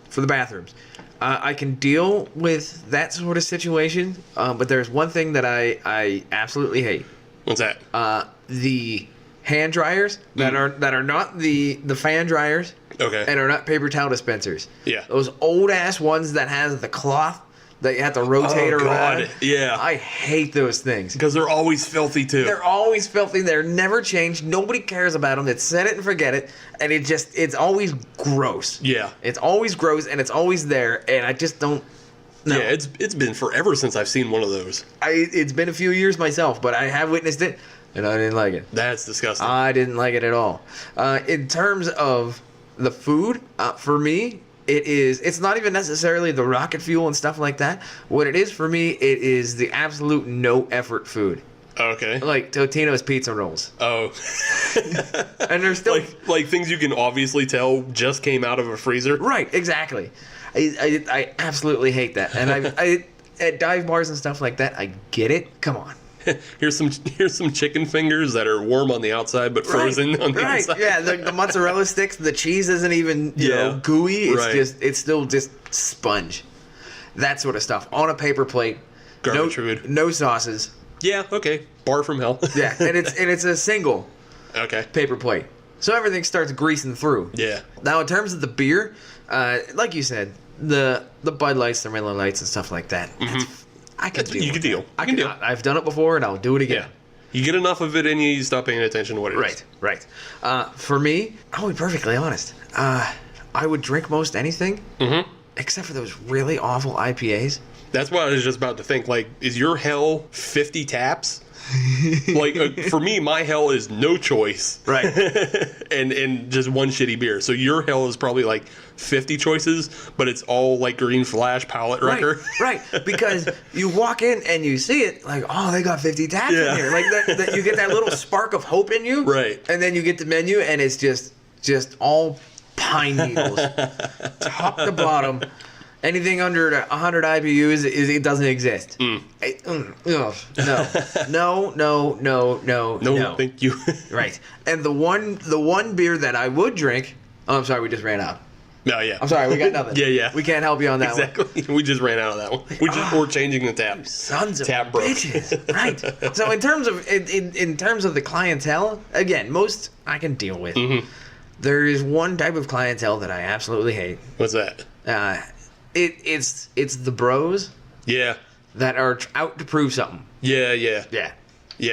for the bathrooms. I can deal with that sort of situation, but there's one thing that I absolutely hate: what's that? the hand dryers that are not the fan dryers Okay. and are not paper towel dispensers. Yeah. Those old ass ones that has the cloth that you have to rotate Oh, around. God. Yeah. I hate those things. Because they're always filthy too. They're always filthy. They're never changed. Nobody cares about them. It's set it and forget it. And it's always gross. Yeah. It's always gross and it's always there. And I just don't. No. Yeah, it's been forever since I've seen one of those. It's been a few years myself, but I have witnessed it and I didn't like it. That's disgusting. I didn't like it at all. In terms of the food, for me, it's not even necessarily the rocket fuel and stuff like that. What it is for me, it is the absolute no effort food. Okay. Like Totino's pizza rolls. Oh. And they're still like things you can obviously tell just came out of a freezer. right, exactly. I absolutely hate that. And I at dive bars and stuff like that, I get it. Come on. here's some chicken fingers that are warm on the outside but frozen on the inside. Yeah, the mozzarella sticks, the cheese isn't even you know gooey. It's still just sponge. That sort of stuff on a paper plate. Garbage food. No sauces. Yeah, okay. Bar from hell. Yeah, and it's a single paper plate. So everything starts greasing through. Yeah. Now in terms of the beer, like you said, the Bud Lights, the Miller Lights, and stuff like that. I can deal. You can deal. I can deal. I've done it before, and I'll do it again. Yeah. You get enough of it, and you stop paying attention to what it is. Right. For me, I'll be perfectly honest. I would drink most anything, except for those really awful IPAs. That's what I was just about to think. Like, is your hell 50 taps? Like, for me, my hell is no choice. Right. and just one shitty beer. So your hell is probably like 50 choices, but it's all like Green Flash palette wrecker. Right. Because you walk in and you see it, like, oh, they got 50 taps in here. Like, that you get that little spark of hope in you. Right. And then you get the menu, and it's just all pine needles, top to bottom. Anything under 100 IBUs, it doesn't exist. No, thank you. Right. And the one beer that I would drink. Oh, I'm sorry, we just ran out. No, yeah. I'm sorry, we got nothing. Yeah. We can't help you on that one. Exactly. We just ran out of that one. We're changing the tap. Sons of tap broke. bitches. Right. So in terms of the clientele, again, most I can deal with. There is one type of clientele that I absolutely hate. What's that? It's the bros. Yeah. That are out to prove something. Yeah.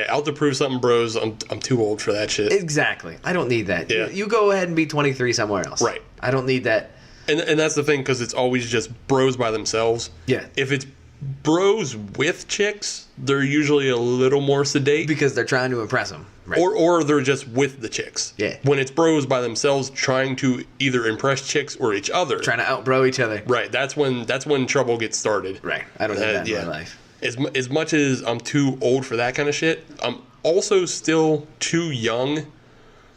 Out to prove something, bros. I'm too old for that shit. Exactly. I don't need that. Yeah. You go ahead and be 23 somewhere else. Right. I don't need that. And that's the thing, because it's always just bros by themselves. Yeah. If it's bros with chicks, they're usually a little more sedate. Because they're trying to impress them. Right. Or they're just with the chicks. Yeah. When it's bros by themselves trying to either impress chicks or each other. Trying to outbro each other. Right. That's when trouble gets started. Right. I don't need that in my life. As much as I'm too old for that kind of shit, I'm also still too young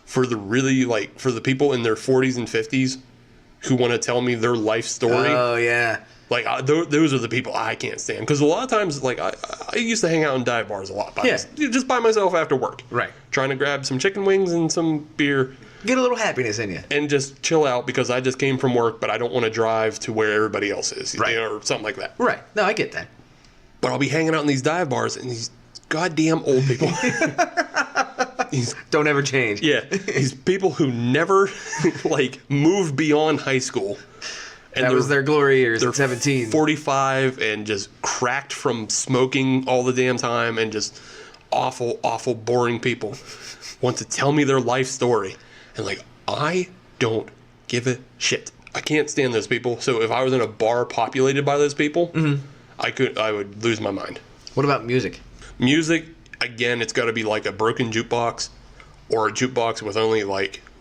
for the people in their 40s and 50s who want to tell me their life story. Oh, yeah. Like, those are the people I can't stand. Because a lot of times, like, I used to hang out in dive bars a lot. Just by myself after work. Right. Trying to grab some chicken wings and some beer. Get a little happiness in you. And just chill out because I just came from work, but I don't want to drive to where everybody else is. Right. Or something like that. Right. No, I get that. But I'll be hanging out in these dive bars and these goddamn old people. Don't ever change. Yeah. These people who never, moved beyond high school. And that was their glory years they're at 17. 45 and just cracked from smoking all the damn time and just awful, awful, boring people want to tell me their life story. And I don't give a shit. I can't stand those people. So if I was in a bar populated by those people, I would lose my mind. What about music? Music, again, it's got to be like a broken jukebox or a jukebox with only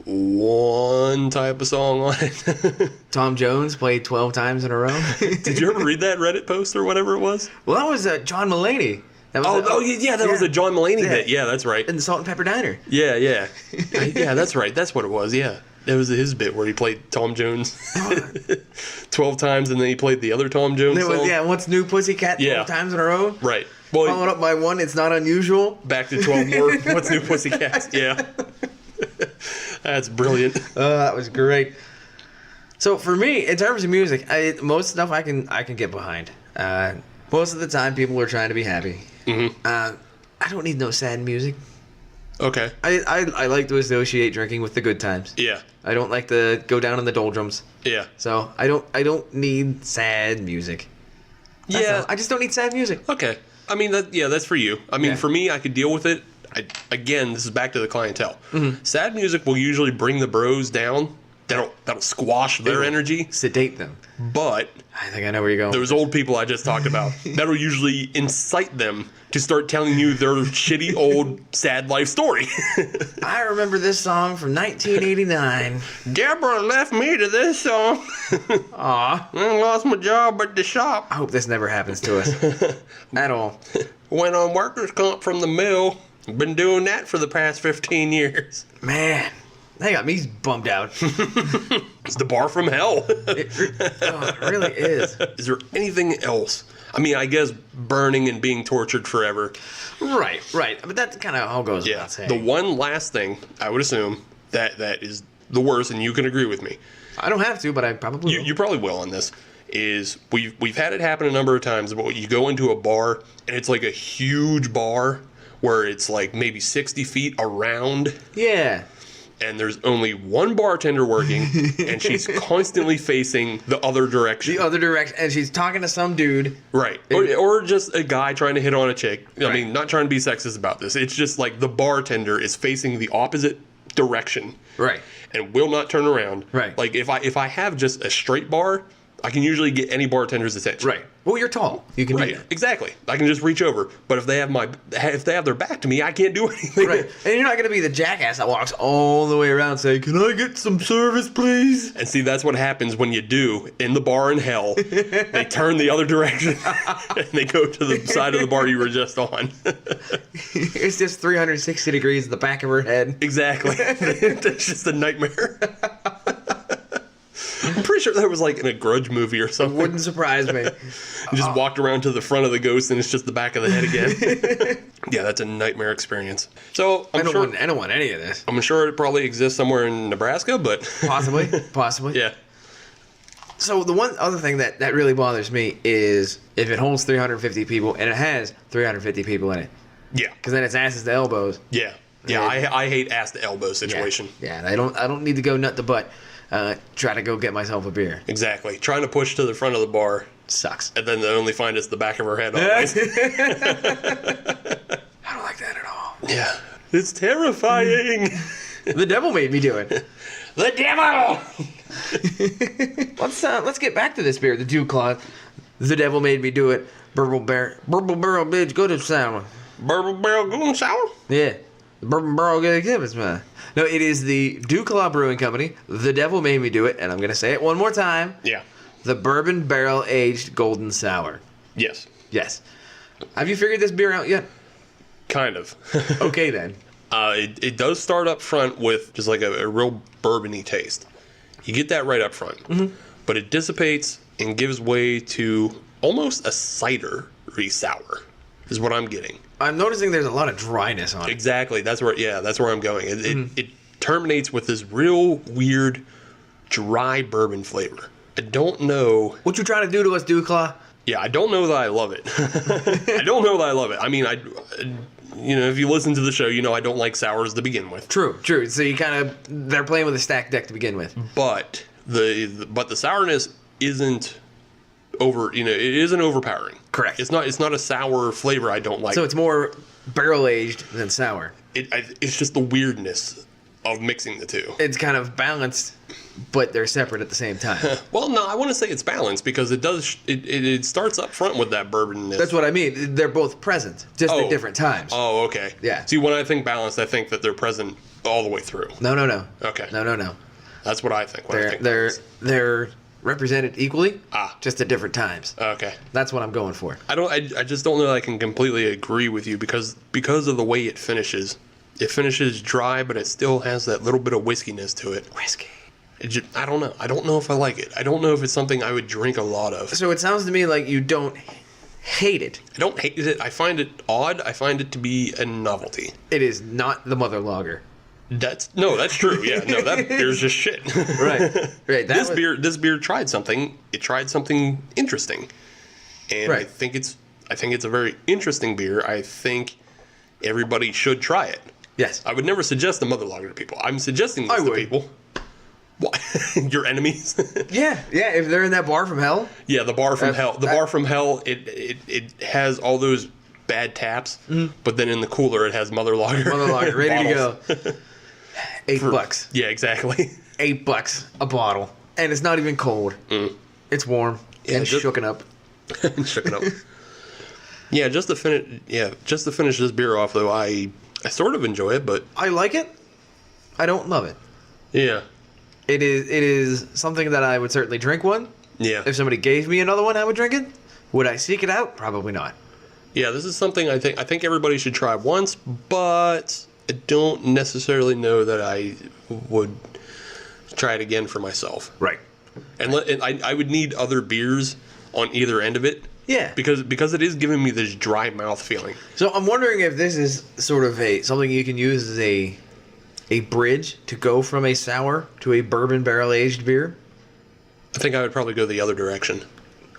one type of song on it. Tom Jones played 12 times in a row. Did you ever read that Reddit post or whatever it was? Well, that was John Mulaney. That was was a John Mulaney bit. Yeah, that's right. In the Salt and Pepper Diner. Yeah. Yeah, that's right. That's what it was, yeah. It was his bit where he played Tom Jones 12 times and then he played the other Tom Jones song. What's New Pussycat 12 times in a row? Right. Well, followed up by one, It's Not Unusual. Back to 12 more. What's New Pussycat? Yeah. That's brilliant. That was great. So for me, in terms of music, most stuff I can get behind. Most of the time, people are trying to be happy. I don't need no sad music. Okay. I like to associate drinking with the good times. Yeah. I don't like to go down in the doldrums. Yeah. So I don't need sad music. That's all. I just don't need sad music. Okay. I mean, that's for you. I mean, for me, I could deal with it. Again, this is back to the clientele. Sad music will usually bring the bros down. That'll squash their energy. Sedate them. But I think I know where you're going. Those old people I just talked about, that'll usually incite them to start telling you their shitty old sad life story. I remember this song from 1989. Deborah left me to this song. Aw. I lost my job at the shop. I hope this never happens to us. At all. Went on workers' comp from the mill. Been doing that for the past 15 years. Man, they got me bummed out. It's the bar from hell. It really is. Is there anything else? I mean, I guess burning and being tortured forever. Right. But that kind of all goes Yeah. without saying. The one last thing I would assume that is the worst, and you can agree with me. I don't have to, but I probably will. You probably will on this. Is we've had it happen a number of times. But you go into a bar and it's like a huge bar where it's like maybe 60 feet around. Yeah. And there's only one bartender working, and she's constantly facing the other direction. The other direction, and she's talking to some dude. Right. Or just a guy trying to hit on a chick. I Right. mean, not trying to be sexist about this. It's just like the bartender is facing the opposite direction. Right. And will not turn around. Right. Like if I have just a straight bar, I can usually get any bartender's attention. Right. Well, you're tall. You can do Right. that. Exactly. I can just reach over. But if they have their back to me, I can't do anything. Right. And you're not going to be the jackass that walks all the way around saying, "Can I get some service, please?" And see, that's what happens when you do in the bar in hell. They turn the other direction and they go to the side of the bar you were just on. It's just 360 degrees at the back of her head. Exactly. It's just a nightmare. I'm pretty sure that was like in a Grudge movie or something. Wouldn't surprise me. You just walked around to the front of the ghost and it's just the back of the head again. Yeah, that's a nightmare experience. So I don't want any of this. I'm sure it probably exists somewhere in Nebraska, but Possibly. yeah. So the one other thing that really bothers me is if it holds 350 people, and it has 350 people in it. Yeah. Because then it's asses to elbows. Yeah. Yeah, I hate ass to elbow situation. Yeah, and I don't need to go nut to butt. Try to go get myself a beer. Exactly. Trying to push to the front of the bar, Sucks. and then they only find it's the back of her head always. I don't like that at all. Yeah. It's terrifying. The devil made me do it. The devil! Let's get back to this beer, the DuClaw. The devil made me do it. Bourbon barrel, bitch, go to sour. Bourbon barrel goon sour? Yeah, the bourbon barrel, give us man. No, it is the DuClaw Brewing Company. The devil made me do it, and I'm gonna say it one more time. Yeah. The bourbon barrel aged golden sour. Yes. Yes. Have you figured this beer out yet? Kind of. Okay then. It does start up front with just like a real bourbon-y taste. You get that right up front. Mm-hmm. But it dissipates and gives way to almost a cider-y sour is what I'm getting. I'm noticing there's a lot of dryness on it. Exactly. That's where I'm going. It terminates with this real weird dry bourbon flavor. I don't know. What you trying to do to us, DuClaw? Yeah, I don't know that I love it. I don't know that I love it. I mean, if you listen to the show, you know I don't like sours to begin with. True. So you they're playing with a stacked deck to begin with. But the sourness isn't it isn't overpowering. Correct. It's not a sour flavor I don't like. So it's more barrel aged than sour. It's just the weirdness of mixing the two. It's kind of balanced, but they're separate at the same time. Well, no, I want to say it's balanced because it starts up front with that bourbonness. That's what I mean. They're both present, just at different times. Oh, okay. Yeah. See, when I think balanced, I think that they're present all the way through. No. Okay. No. That's what I think. They're represented equally, just at different times. Okay. That's what I'm going for. I just don't know that I can completely agree with you because of the way it finishes. It finishes dry, but it still has that little bit of whiskiness to it. Whiskey. I don't know. I don't know if I like it. I don't know if it's something I would drink a lot of. So it sounds to me like you don't hate it. I don't hate it. I find it odd. I find it to be a novelty. It is not the mother lager. That's true. Yeah, no, that beer's just shit. Right. This beer tried something. It tried something interesting, and Right. I think it's a very interesting beer. I think everybody should try it. Yes. I would never suggest the mother lager to people. I'm suggesting this to would. people. What? Your enemies? Yeah. If they're in that bar from hell. Yeah, the bar from hell. The bar from hell. It has all those bad taps, but then in the cooler it has mother lager. Mother lager, ready to go. $8. Yeah, exactly. $8 a bottle, and it's not even cold. It's warm and shooken up. Shook it up. Yeah, just to finish this beer off though, I sort of enjoy it, but I like it. I don't love it. yeah. It is something that I would certainly drink one. Yeah. If somebody gave me another one, I would drink it. Would I seek it out? Probably not. Yeah, this is something I think everybody should try once, but I don't necessarily know that I would try it again for myself. Right. And I would need other beers on either end of it Yeah. Because it is giving me this dry mouth feeling. So I'm wondering if this is sort of something you can use as a bridge to go from a sour to a bourbon barrel aged beer. I think I would probably go the other direction.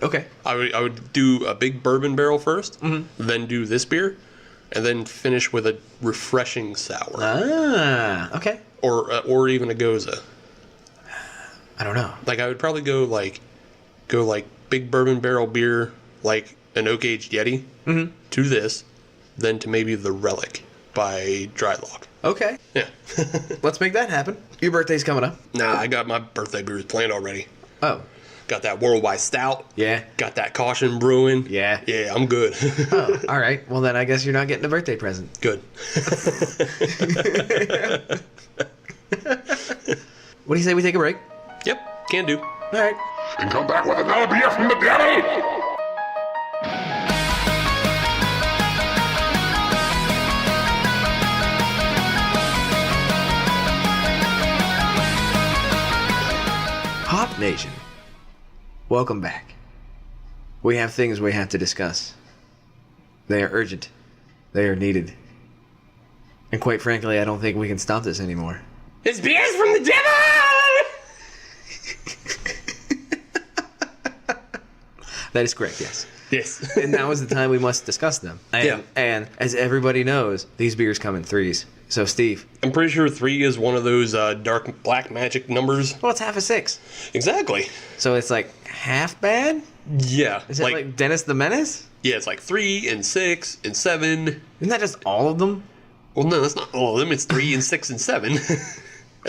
Okay. I would do a big bourbon barrel first, then do this beer, and then finish with a refreshing sour. Ah, okay. Or even a goza. I don't know. Like I would probably go like big bourbon barrel beer, like an oak aged Yeti, to this, then to maybe the Relic by Drylock. Okay. Yeah. Let's make that happen. Your birthday's coming up. Nah, I got my birthday beers planned already. Oh. Got that Worldwide Stout. Yeah. Got that Caution Brewing. Yeah. Yeah, I'm good. Oh, all right. Well, then I guess you're not getting a birthday present. Good. What do you say we take a break? Yep, can do. All right. And come back with another beer from the devil! Hop Nation, welcome back. We have things we have to discuss. They are urgent. They are needed. And quite frankly, I don't think we can stop this anymore. It's beers from the devil! That is correct, yes. Yes. And now is the time we must discuss them. And as everybody knows, these beers come in threes. So, Steve. I'm pretty sure 3 is one of those dark black magic numbers. Well, it's half a six. Exactly. So it's like half bad? Yeah. Is it like Dennis the Menace? Yeah, it's like 3 and 6 and 7. Isn't that just all of them? Well, no, that's not all of them. It's 3 and 6 and 7. And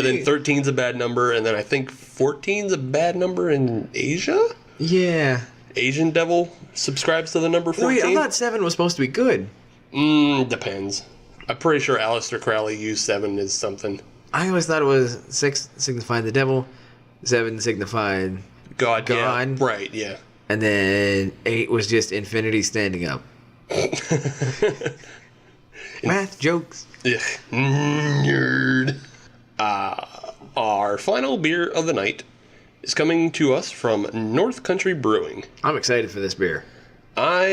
then 13's a bad number, and then I think 14's a bad number in Asia? Yeah. Asian Devil subscribes to the number 14? Wait, I thought 7 was supposed to be good. Depends. I'm pretty sure Aleister Crowley used 7 as something. I always thought it was 6 signified the devil, 7 signified God. God. Yeah. Right, yeah. and then 8 was just infinity standing up. Math jokes. Ugh. Nerd. Our final beer of the night is coming to us from North Country Brewing. I'm excited for this beer. I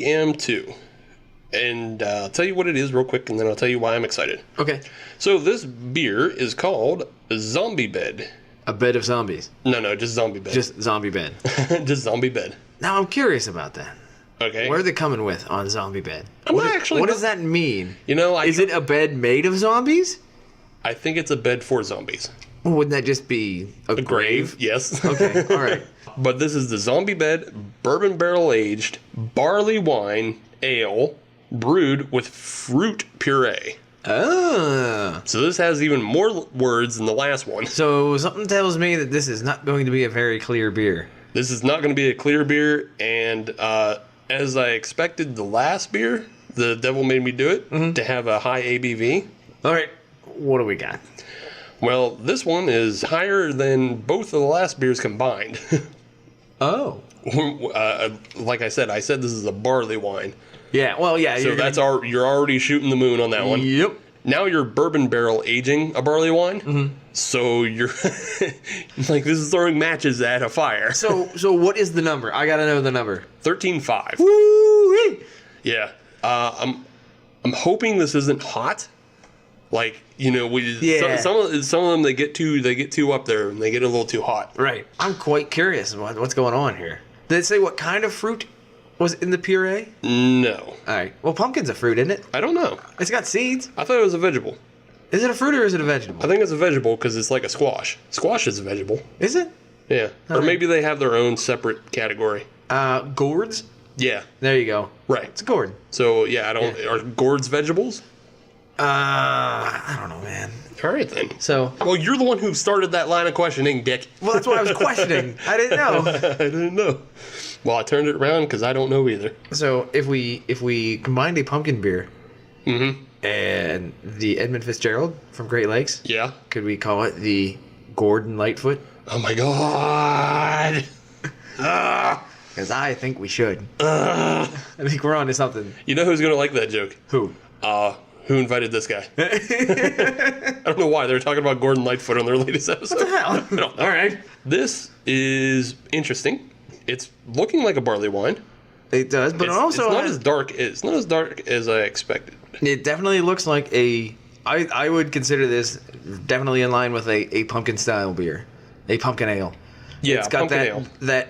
am too. And I'll tell you what it is real quick, and then I'll tell you why I'm excited. Okay. So this beer is called Zombie Bed. A bed of zombies. No, just Zombie Bed. Just zombie bed. Just Zombie Bed. Now I'm curious about that. Okay. What are they coming with on zombie bed? What does that mean? You know, Is it a bed made of zombies? I think it's a bed for zombies. Or wouldn't that just be a grave? Yes. Okay, all right. But this is the Zombie Bed Bourbon Barrel Aged Barlywine Ale brewed with fruit puree. Oh. So this has even more words than the last one. So something tells me that this is not going to be a very clear beer. This is not going to be a clear beer, and as I expected the last beer, the devil made me do it, to have a high ABV. All right, what do we got? Well, this one is higher than both of the last beers combined. Oh. Like I said this is a barley wine. Yeah, well, yeah. So you're already shooting the moon on that one. Yep. Now you're bourbon barrel aging a barley wine. So you're like, this is throwing matches at a fire. So what is the number? I gotta know the number. 13.5. Woo! Yeah. I'm hoping this isn't hot. Like, you know, some of them they get too up there and they get a little too hot. Right. I'm quite curious about what's going on here. Did it say what kind of fruit was in the puree? No. All right. Well, pumpkin's a fruit, isn't it? I don't know. It's got seeds. I thought it was a vegetable. Is it a fruit or is it a vegetable? I think it's a vegetable because it's like a squash. Squash is a vegetable. Is it? Yeah. Or maybe they have their own separate category. Gourds? Yeah. There you go. Right. It's a gourd. So, yeah, are gourds vegetables? I don't know, man. All right, then. So, Well, you're the one who started that line of questioning, Dick. well, that's what I was questioning. I didn't know. I didn't know. Well, I turned it around because I don't know either. So, if we combined a pumpkin beer and the Edmund Fitzgerald from Great Lakes, Yeah. could we call it the Gordon Lightfoot? Oh, my God. Because I think we should. I think we're on to something. You know who's going to like that joke? Who? Who invited this guy? I don't know why. They were talking about Gordon Lightfoot on their latest episode. What the hell? I don't know. All right. This is interesting. It's looking like a barley wine. It does, but it also it's not has, as dark. It's not as dark as I expected. it definitely looks like I would consider this definitely in line with a pumpkin style beer, a pumpkin ale. Yeah, It's got pumpkin that ale. that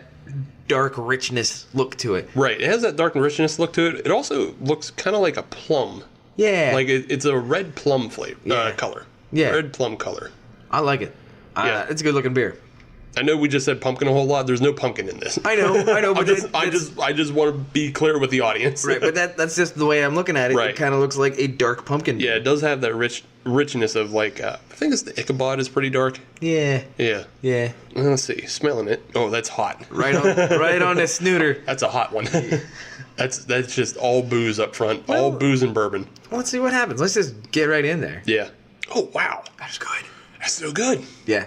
dark richness look to it. Right. It has that dark and richness look to it. It also looks kind of like a plum. Yeah, Like it's a red plum flavor Yeah. color. Yeah. Red plum color. I like it. Yeah. It's a good looking beer. I know we just said pumpkin a whole lot. There's no pumpkin in this. I know, but I just want to be clear with the audience. right, but that's just the way I'm looking at it. Right. It kind of looks like a dark pumpkin. Yeah, it does have that richness of like I think it's the Ichabod is pretty dark. Yeah. Yeah. Yeah. Let's see. Smelling it. Oh, that's hot. Right on the snooter. That's a hot one. That's just all booze up front. All booze and bourbon. Let's see what happens. Let's just get right in there. Yeah. Oh wow. That's good. That's so good. Yeah.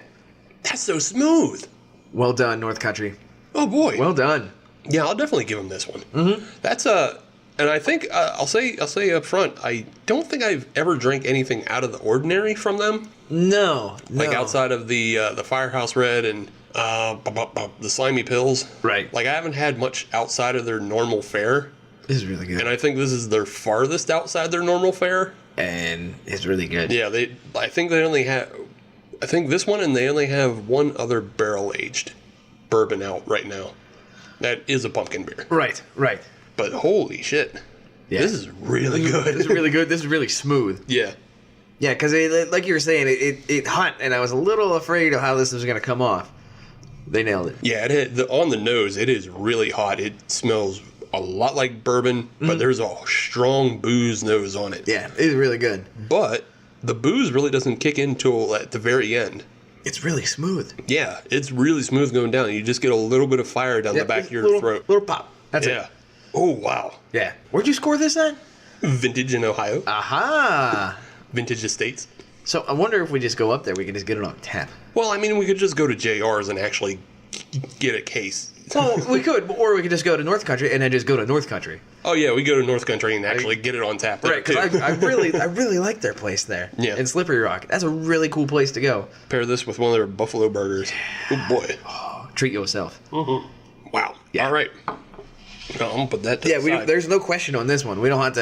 That's so smooth. Well done, North Country. Oh boy. Well done. Yeah, I'll definitely give him this one. Mm-hmm. That's and I think I'll say up front, I don't think I've ever drank anything out of the ordinary from them. No. Like outside of the Firehouse Red and the Slimy Pills. Right. Like I haven't had much outside of their normal fare, This is really good. and I think this is their farthest outside their normal fare. And it's really good. Yeah, I think this one, and they only have one other barrel aged bourbon out right now. That is a pumpkin beer. Right. But holy shit, Yeah. this is really good. This is really good. This is really smooth. Yeah. Yeah, because like you were saying, it hot, and I was a little afraid of how this was going to come off. They nailed it. Yeah, on the nose, it is really hot. It smells a lot like bourbon, but there's a strong booze nose on it. Yeah, it's really good. But the booze really doesn't kick in till at the very end. It's really smooth. Yeah, it's really smooth going down. You just get a little bit of fire down the back of your throat. Little pop. That's Yeah. it. Oh, wow. Yeah. Where'd you score this at? Vintage in Ohio. Aha. Vintage Estates. So I wonder if we just go up there, we can just get it on tap. Well, I mean, we could just go to JR's and actually get a case. Well, we could, or we could just go to North Country and then just go to North Country. Oh, yeah, we go to North Country and actually get it on tap there, Right, because too. I really like their place there. Yeah. In Slippery Rock. That's a really cool place to go. Pair this with one of their buffalo burgers. Oh, boy. Treat yourself. Wow. Yeah. All right. Well, I'm going to put that to Yeah, the side. there's no question on this one. We don't have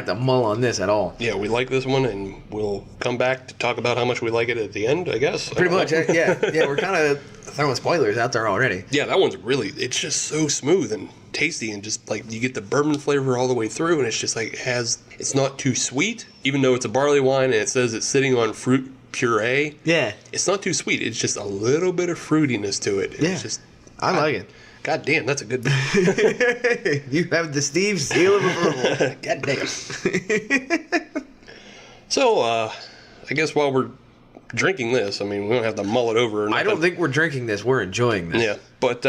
to mull on this at all. Yeah, we like this one, and we'll come back to talk about how much we like it at the end, I guess. Pretty much, yeah. We're kind of throwing spoilers out there already. Yeah, that one's it's just so smooth and tasty, and just like you get the bourbon flavor all the way through, and it's just like it's not too sweet, even though it's a barley wine and it says it's sitting on fruit puree. Yeah. It's not too sweet. It's just a little bit of fruitiness to it. Yeah. It's just, I like it. God damn, that's a good beer. You have the Steve seal of approval. God damn. So, I guess while we're drinking this, I mean, we don't have to mull it over. Or I don't think we're drinking this. We're enjoying this. Yeah, but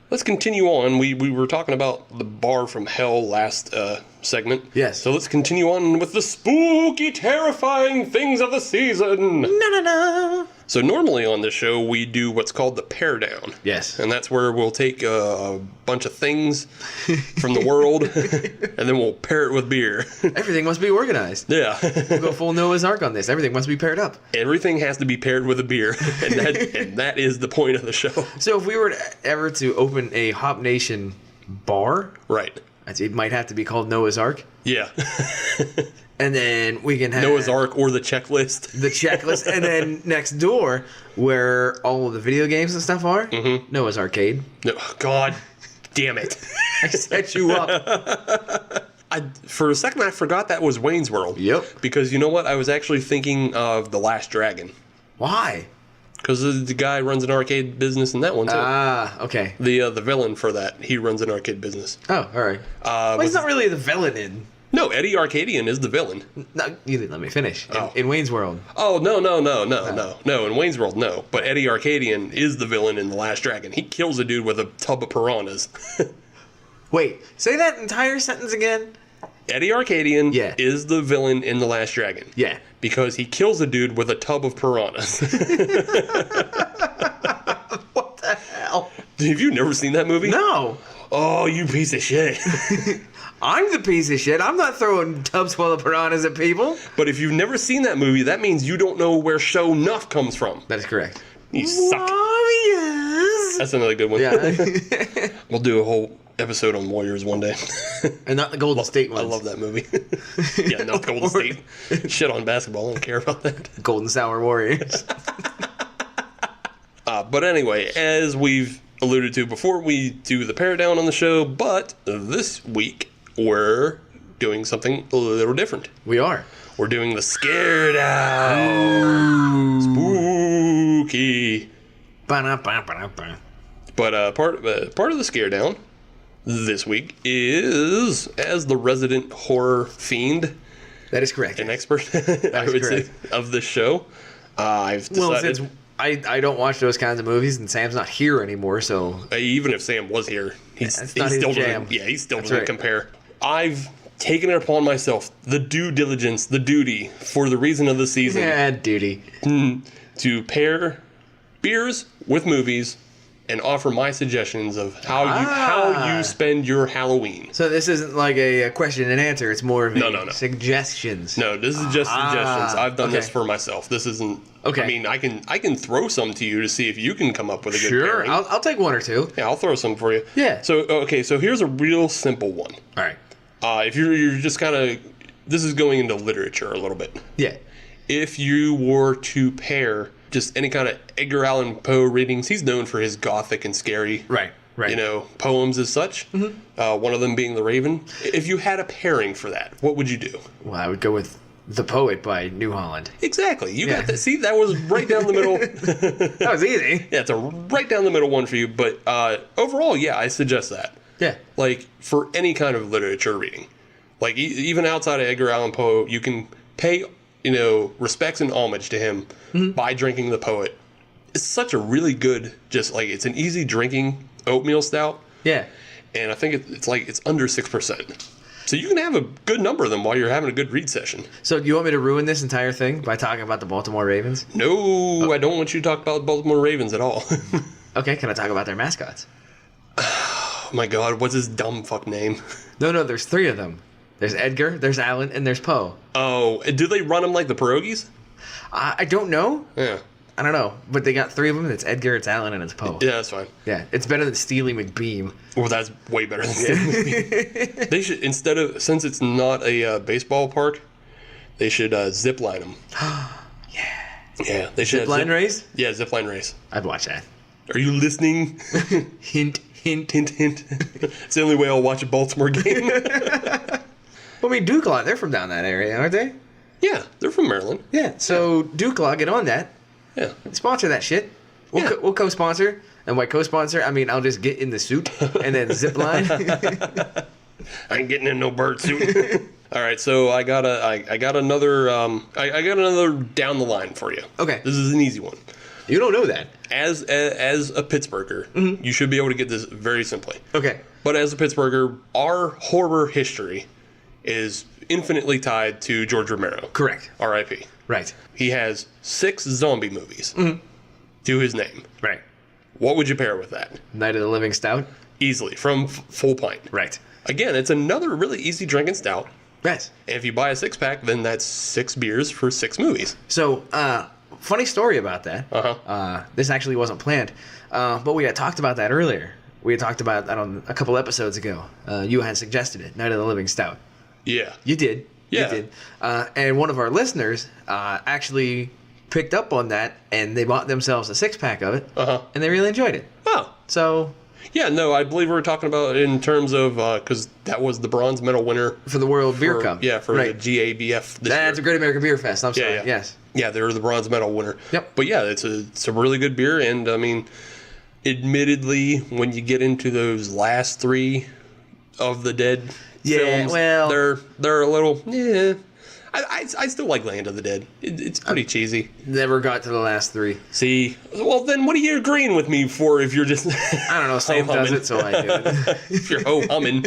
let's continue on. We were talking about the bar from hell last segment. Yes. So let's continue on with the spooky, terrifying things of the season. No. So normally on this show, we do what's called the pair down. Yes. And that's where we'll take a bunch of things from the world, and then we'll pair it with beer. Everything must be organized. Yeah. We'll go full Noah's Ark on this. Everything must be paired up. Everything has to be paired with a beer, and that is the point of the show. So if we were ever to open a Hop Nation bar, Right. it might have to be called Noah's Ark. Yeah. And then we can have Noah's Ark or the checklist. the checklist. And then next door, where all of the video games and stuff are, Noah's Arcade. No, God damn it. I set you up. For a second, I forgot that was Wayne's World. Yep. Because you know what? I was actually thinking of The Last Dragon. Why? Because the guy runs an arcade business in that one, too. Ah, okay. The villain for that, he runs an arcade business. Oh, all right. Well, he's not really the villain in. No, Eddie Arcadian is the villain. No, you didn't let me finish. Oh. In Wayne's World. Oh, no. In Wayne's World, no. But Eddie Arcadian is the villain in The Last Dragon. He kills a dude with a tub of piranhas. Wait, say that entire sentence again? Eddie Arcadian Yeah. is the villain in The Last Dragon. Yeah. Because he kills a dude with a tub of piranhas. What the hell? Have you never seen that movie? No. Oh, you piece of shit. I'm the piece of shit. I'm not throwing tubs full of piranhas at people. But if you've never seen that movie, that means you don't know where show nuff comes from. That is correct. You suck. Warriors. That's another good one. Yeah. We'll do a whole episode on Warriors one day. And not the Golden State I ones. love that movie. Yeah, not Golden State. Shit on basketball. I don't care about that. Golden Sour Warriors. But anyway, as we've alluded to before, we do the pair down on the show, but this week we're doing something a little different. We are. We're doing the Scaredown. Spooky. Ba-da-ba-ba-da-ba. But part of the Scaredown this week is, as the resident horror fiend, That is correct. an expert, I would say, of this show, I've decided. Well, since I don't watch those kinds of movies, and Sam's not here anymore, so Even if Sam was here, he it's not still his doesn't. jam. Yeah, he still That's doesn't right. compare. I've taken it upon myself, the due diligence, the duty, for the reason of the season, yeah, duty. to pair beers with movies and offer my suggestions of how you spend your Halloween. So this isn't like a question and answer. It's more of a No. suggestions. No, this is just suggestions. I've done this okay. for myself. This isn't. Okay. I mean, I can throw some to you to see if you can come up with a good Sure, pairing. I'll take one or two. Yeah, I'll throw some for you. Yeah. So here's a real simple one. All right. If you're just kind of, this is going into literature a little bit. Yeah. If you were to pair just any kind of Edgar Allan Poe readings, he's known for his gothic and scary, Right. poems as such. Mm-hmm. One of them being The Raven. If you had a pairing for that, what would you do? Well, I would go with The Poet by New Holland. Exactly. You Yeah. got that. See, that was right down the middle. That was easy. Yeah, it's a right down the middle one for you. But overall, yeah, I suggest that. Yeah. Like, for any kind of literature reading. Like, even outside of Edgar Allan Poe, you can pay, respects and homage to him by drinking The Poet. It's such a really good, it's an easy drinking oatmeal stout. Yeah. And I think it's under 6%. So you can have a good number of them while you're having a good read session. So do you want me to ruin this entire thing by talking about the Baltimore Ravens? No, I don't want you to talk about Baltimore Ravens at all. Okay, can I talk about their mascots? Oh my God, what's his dumb fuck name? No, there's three of them. There's Edgar, there's Alan, and there's Poe. Oh, do they run them like the pierogies? I don't know. Yeah. I don't know. But they got three of them. It's Edgar, it's Alan, and it's Poe. Yeah, that's fine. Yeah, it's better than Steely McBeam. Well, that's way better than Stanley. They should, since it's not a baseball park, they should zip line them. Yeah, they should. Zip line race? Yeah, zip line race. I'd watch that. Are you listening? Hint, hint. Hint, hint. It's the only way I'll watch a Baltimore game. Well, I mean, Duclaw, they're from down that area, aren't they? Yeah, they're from Maryland. Yeah, so Duclaw, get on that. Yeah. Sponsor that shit. Yeah. We'll co-sponsor. And by co-sponsor, I mean I'll just get in the suit and then zip line. I ain't getting in no bird suit. All right, so I got another down the line for you. Okay. This is an easy one. You don't know that. As a Pittsburgher, you should be able to get this very simply. Okay. But as a Pittsburgher, our horror history is infinitely tied to George Romero. Correct. R.I.P. Right. He has 6 zombie movies to his name. Right. What would you pair with that? Night of the Living Stout. Easily, from Full Pint. Right. Again, it's another really easy drinking stout. Right. And if you buy a 6-pack, then that's 6 beers for 6 movies. So, funny story about that. This actually wasn't planned, but we had talked about that earlier. We had talked about that on a couple episodes ago. You had suggested it, Night of the Living Stout. Yeah. You did. Yeah. You did. And one of our listeners actually picked up on that, and they bought themselves a 6-pack of it, and they really enjoyed it. Oh. So, Yeah, no, I believe we were talking about it in terms of, because that was the bronze medal winner. for the World Beer Cup. Yeah, for right. the GABF this That's a year. Great American Beer Fest. I'm sorry. yeah. Yes. Yeah, they were the bronze medal winner. Yep. But yeah, it's a really good beer, and I mean, admittedly, when you get into those last 3 of the Dead films, well- they're a little, yeah. I still like Land of the Dead. It's pretty cheesy. Never got to the last 3. See, well then, what are you agreeing with me for if you're just I don't know. Sam does ho-humming? it, so I do it. If you're ho-humming,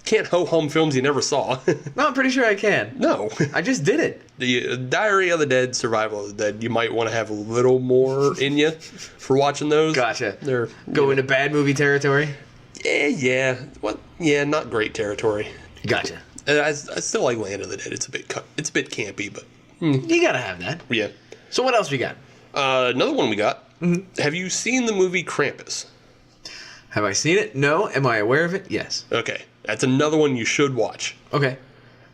can't ho-hum films you never saw. No, I'm pretty sure I can. No. I just did it. The Diary of the Dead, Survival of the Dead, you might want to have a little more in you for watching those. Gotcha. They're Go into bad movie territory. yeah. What? Yeah, not great territory. Gotcha. I still like Land of the Dead. It's a bit campy, but You gotta have that. yeah. So what else we got? Another one we got. Have you seen the movie Krampus? Have I seen it? No. Am I aware of it? Yes. Okay, that's another one you should watch. Okay.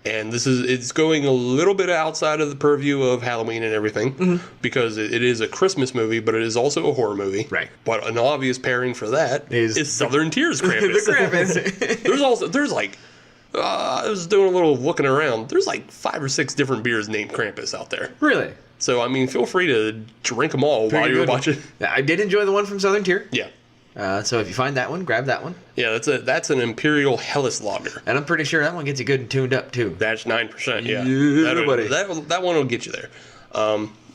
And it's going a little bit outside of the purview of Halloween and everything, because it is a Christmas movie, but it is also a horror movie. Right. But an obvious pairing for that is Southern Tier's Krampus. The Krampus. there's like, I was doing a little looking around. There's like 5 or 6 different beers named Krampus out there. Really? So, I mean, feel free to drink them all while you're watching. I did enjoy the one from Southern Tier. Yeah. So if you find that one, grab that one. Yeah, that's an Imperial Helles Lager. And I'm pretty sure that one gets you good and tuned up, too. That's 9%, yeah. Yeah, buddy. That one will get you there.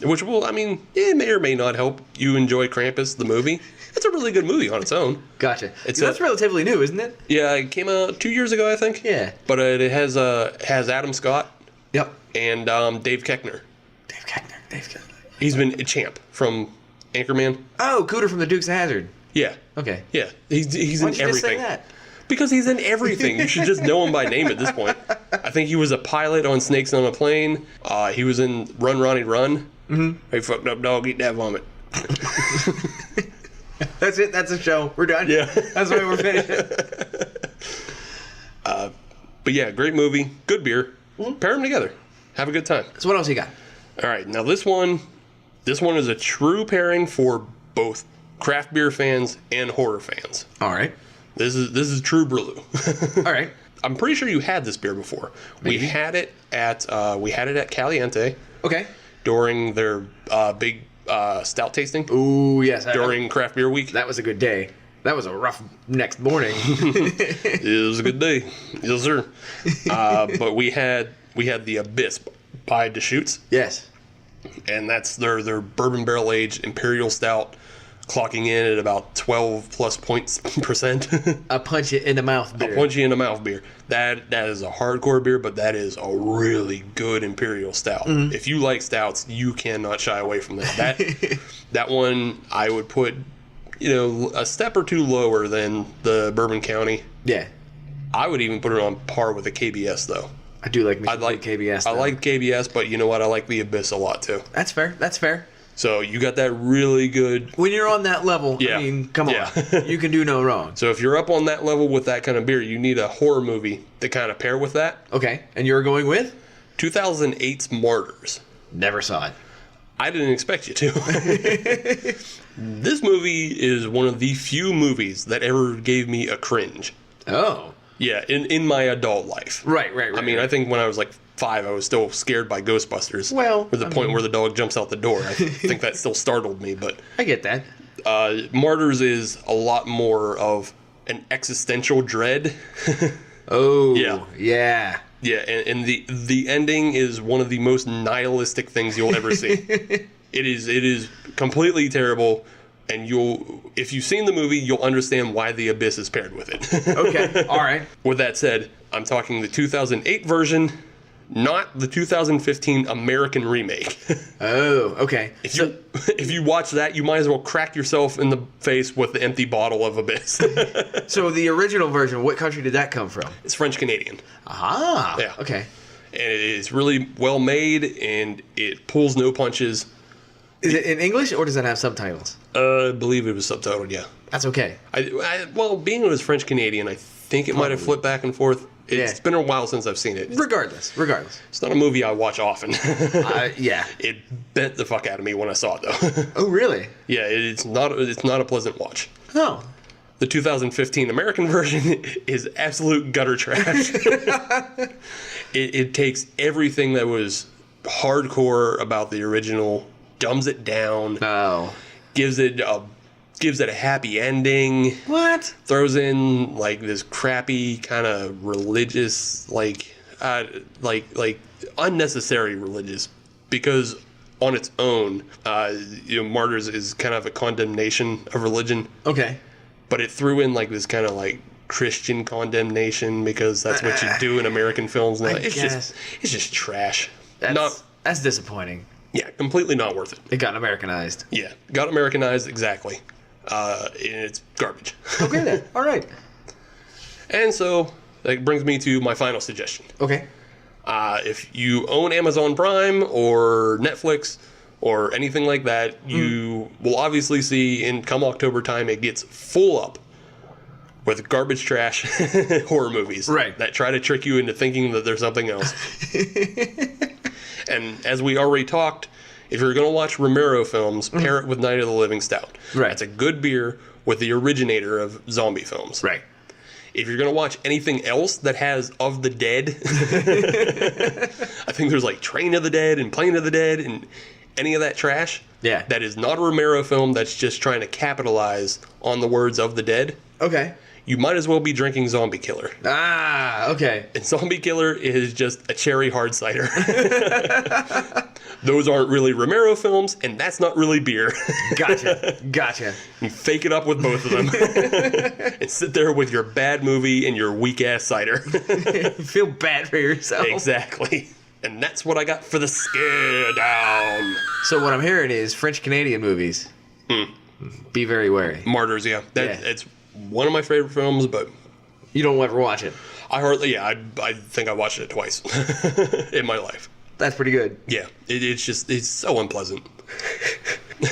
Which will, I mean, it may or may not help you enjoy Krampus, the movie. It's a really good movie on its own. Gotcha. That's relatively new, isn't it? Yeah, it came out 2 years ago, I think. Yeah. But it has Adam Scott. Yep. And Dave Koechner. Dave Koechner. He's been a champ from Anchorman. Oh, Cooter from the Dukes of Hazzard. Yeah. Okay. Yeah. He's Why in don't you everything. just say that? Because he's in everything. You should just know him by name at this point. I think he was a pilot on Snakes on a Plane. He was in Run, Ronnie, Run. Mm-hmm. Hey, fucked up dog, eat that vomit. That's it. That's the show. We're done. Yeah. That's why we're finishing. But yeah, great movie. Good beer. Pair them together. Have a good time. So what else you got? All right. Now this one is a true pairing for both craft beer fans and horror fans. All right. This is true Brew. All right. I'm pretty sure you had this beer before. Maybe. We had it at Caliente. Okay. During their big stout tasting. Ooh, yes. During Craft Beer Week. That was a good day. That was a rough next morning. It was a good day. Yes, sir. But we had the Abyss by Deschutes. Yes. And that's their bourbon barrel aged imperial stout, clocking in at about 12 plus percent. A punch it in the mouth beer. A punchy in the mouth beer. That is a hardcore beer, but that is a really good imperial stout. Mm-hmm. If you like stouts, you cannot shy away from that. That one I would put, a step or two lower than the Bourbon County. Yeah. I would even put it on par with a KBS though. I do like I like KBS. I like KBS, but you know what? I like the Abyss a lot too. That's fair. So you got that really good. When you're on that level, Yeah. I mean, come Yeah. on. You can do no wrong. So if you're up on that level with that kind of beer, you need a horror movie to kind of pair with that. Okay. And you're going with? 2008's Martyrs. Never saw it. I didn't expect you to. This movie is one of the few movies that ever gave me a cringe. Oh. Yeah, in my adult life. Right. I mean, I think when I was like 5, I was still scared by Ghostbusters. Well, to the point where the dog jumps out the door. I think that still startled me. But I get that. Martyrs is a lot more of an existential dread. Oh. Yeah. Yeah. Yeah, and the ending is one of the most nihilistic things you'll ever see. It is completely terrible, and if you've seen the movie, you'll understand why the Abyss is paired with it. Okay, all right. With that said, I'm talking the 2008 version, not the 2015 American remake. Oh, okay. If you watch that, you might as well crack yourself in the face with the empty bottle of Abyss. So the original version, what country did that come from? It's French Canadian. Ah, Yeah. Okay. And it's really well made, and it pulls no punches. Is it in English or does it have subtitles? I believe it was subtitled, yeah. That's okay. Well, being it was French Canadian, I think it might have flipped back and forth. It's been a while since I've seen it. Regardless. It's not a movie I watch often. Yeah. It bent the fuck out of me when I saw it, though. Oh, really? Yeah, it's not a pleasant watch. Oh. The 2015 American version is absolute gutter trash. It takes everything that was hardcore about the original, dumbs it down, Oh. gives it a happy ending. What? Throws in like this crappy kind of religious, like unnecessary religious, because on its own, Martyrs is kind of a condemnation of religion. Okay. But it threw in like this kind of like Christian condemnation because that's what you do in American films now. It's just trash. That's disappointing. Yeah, completely not worth it. It got Americanized. Yeah, got Americanized exactly. And it's garbage. Okay then. All right. And so that brings me to my final suggestion. Okay. If you own Amazon Prime or Netflix or anything like that, you will obviously see come October time it gets full up with garbage trash horror movies. Right. That try to trick you into thinking that there's something else. And as we already talked, if you're going to watch Romero films, pair it with Night of the Living Stout. Right. That's a good beer with the originator of zombie films. Right. If you're going to watch anything else that has Of the Dead, I think there's like Train of the Dead and Plane of the Dead and any of that trash. Yeah. That is not a Romero film that's just trying to capitalize on the words Of the Dead. Okay. You might as well be drinking Zombie Killer. Ah, okay. And Zombie Killer is just a cherry hard cider. Those aren't really Romero films, and that's not really beer. Gotcha. You fake it up with both of them. And sit there with your bad movie and your weak-ass cider. You feel bad for yourself. Exactly. And that's what I got for the Scaredown. So what I'm hearing is French-Canadian movies. Be very wary. Martyrs, yeah. It's one of my favorite films, but You don't ever watch it. I think I watched it twice in my life. That's pretty good. Yeah, it's so unpleasant.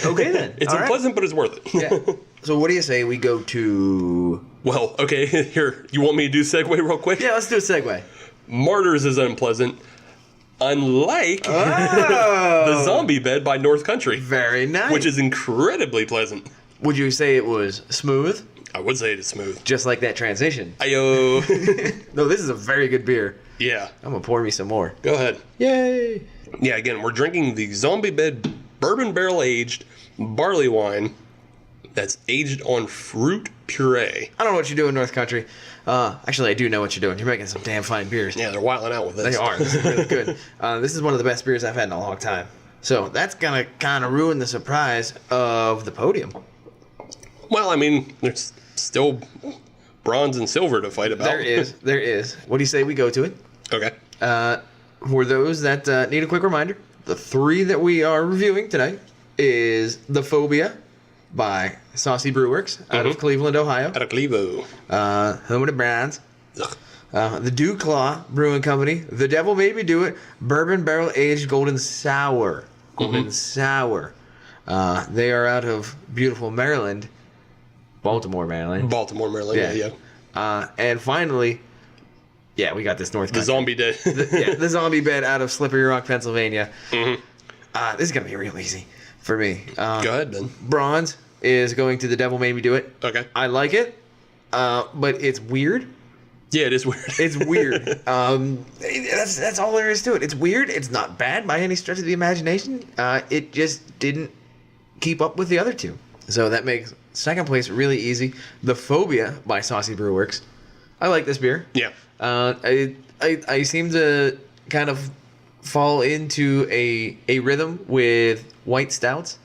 Okay then. It's All right. unpleasant, but it's worth it. Yeah. So what do you say we go to... Well, okay, here. You want me to do segue real quick? Yeah, let's do a segue. Martyrs is unpleasant, unlike the Zombie Bed by North Country, Very nice. which is incredibly pleasant. Would you say it was smooth? I would say it is smooth. Just like that transition. Ayo. No, this is a very good beer. Yeah, I'm gonna pour me some more. go ahead. Yay! Yeah, again, we're drinking the Zombie Bed bourbon barrel aged barley wine that's aged on fruit puree. I don't know what you're doing, North Country. Actually, I do know what you're doing. You're making some damn fine beers. Yeah, they're wilding out with this. They are. This is really good. This is one of the best beers I've had in a long time. So that's gonna kind of ruin the surprise of the podium. Well, I mean, there's still bronze and silver to fight about. There is. What do you say we go to it? Okay. For those that need a quick reminder, the three that we are reviewing tonight is the Fauxbia by Saucy Brewworks out of Cleveland, Ohio. Out of Clevo. Home of the Brands. Ugh. The DoClaw Brewing Company. The Devil Made Me Do It. Bourbon Barrel Aged Golden Sour. Sour. They are out of beautiful Maryland. Baltimore, Maryland. Baltimore, Maryland. Yeah. And finally, we got this North The Country. Zombie Dead. The Zombie Bed out of Slippery Rock, Pennsylvania. This is going to be real easy for me. Go ahead, Ben. Bronze is going to The Devil Made Me Do It. Okay. I like it, but it's weird. Yeah, it is weird. It's weird. That's all there is to it. It's weird. It's not bad by any stretch of the imagination. It just didn't keep up with the other two. So that makes second place really easy. The Fauxbia by Saucy Brewworks. I like this beer. Yeah. I seem to kind of fall into a rhythm with white stouts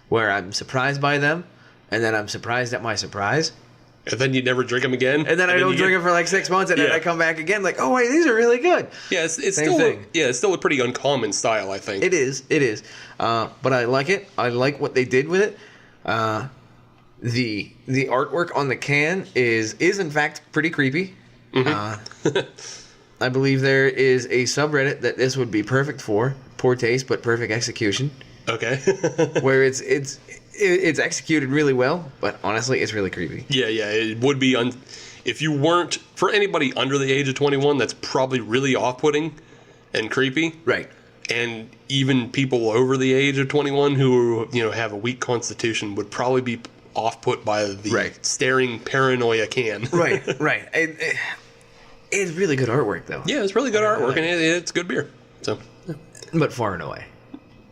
where I'm surprised by them, and then I'm surprised at my surprise. And then you never drink them again. And then I don't drink it for like 6 months, and then I come back again like, oh wait, these are really good. Yeah, it's Same still thing. it's still a pretty uncommon style, I think. It is. But I like it. I like what they did with it. The artwork on the can is in fact pretty creepy. I believe there is a subreddit that this would be perfect for. Poor taste, but perfect execution. Okay. Where it's executed really well, but honestly, it's really creepy. Yeah, it would be if you weren't, for anybody under the age of 21, that's probably really off-putting and creepy. Right. And even people over the age of 21 who have a weak constitution would probably be off-put by the staring paranoia can. Right. It's really good artwork, though. Yeah, it's really good artwork, and it's good beer. So, But far and away,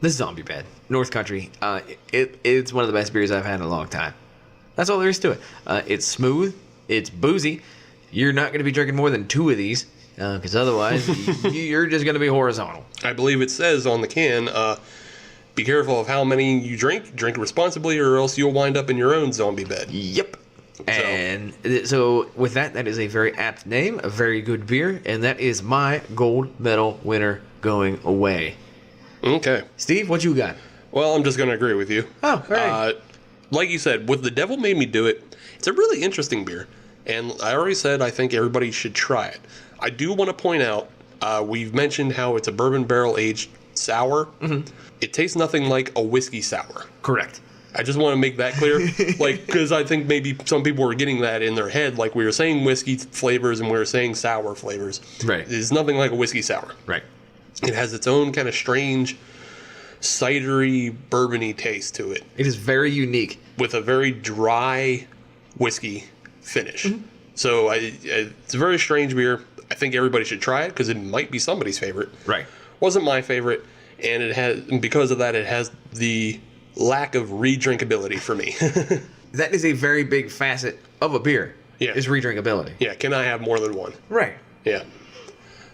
this Zombie Bed, North Country, it's one of the best beers I've had in a long time. That's all there is to it. It's smooth. It's boozy. You're not going to be drinking more than 2 of these, because otherwise you're just going to be horizontal. I believe it says on the can, be careful of how many you drink. Drink responsibly, or else you'll wind up in your own zombie bed. Yep. And so with that is a very apt name, a very good beer, and that is my gold medal winner going away. Okay. Steve, what you got? Well, I'm just going to agree with you. Oh, all right. Like you said, with The Devil Made Me Do It, it's a really interesting beer. And I already said I think everybody should try it. I do want to point out, we've mentioned how it's a bourbon barrel aged sour. It tastes nothing like a whiskey sour. Correct. I just want to make that clear. Like, because I think maybe some people were getting that in their head. Like, we were saying whiskey flavors and we were saying sour flavors. Right. It's nothing like a whiskey sour. Right. It has its own kind of strange, cidery, bourbony taste to it. It is very unique. With a very dry whiskey finish. Mm-hmm. So it's a very strange beer. I think everybody should try it because it might be somebody's favorite. Right. Wasn't my favorite, and because of that, it has the lack of re-drinkability for me. That is a very big facet of a beer. Yeah. Is re-drinkability. Yeah, can I have more than one? Right. Yeah.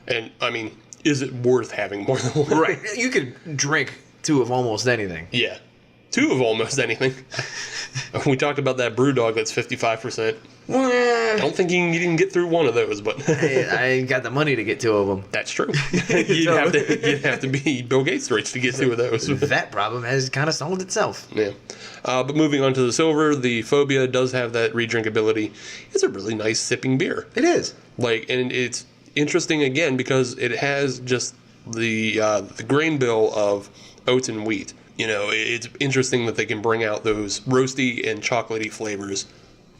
And, I mean, is it worth having more than one? Right. You could drink 2 of almost anything. Yeah. 2 of almost anything. We talked about that brew dog that's 55%. I don't think you can get through one of those, but I ain't got the money to get 2 of them. That's true. You'd have to be Bill Gates rich to get 2 of those. That problem has kind of solved itself. Yeah. But moving on to the silver, the Fauxbia does have that re-drinkability. It's a really nice sipping beer. It is. Like, and it's interesting again because it has just the grain bill of oats and wheat. You know, it's interesting that they can bring out those roasty and chocolatey flavors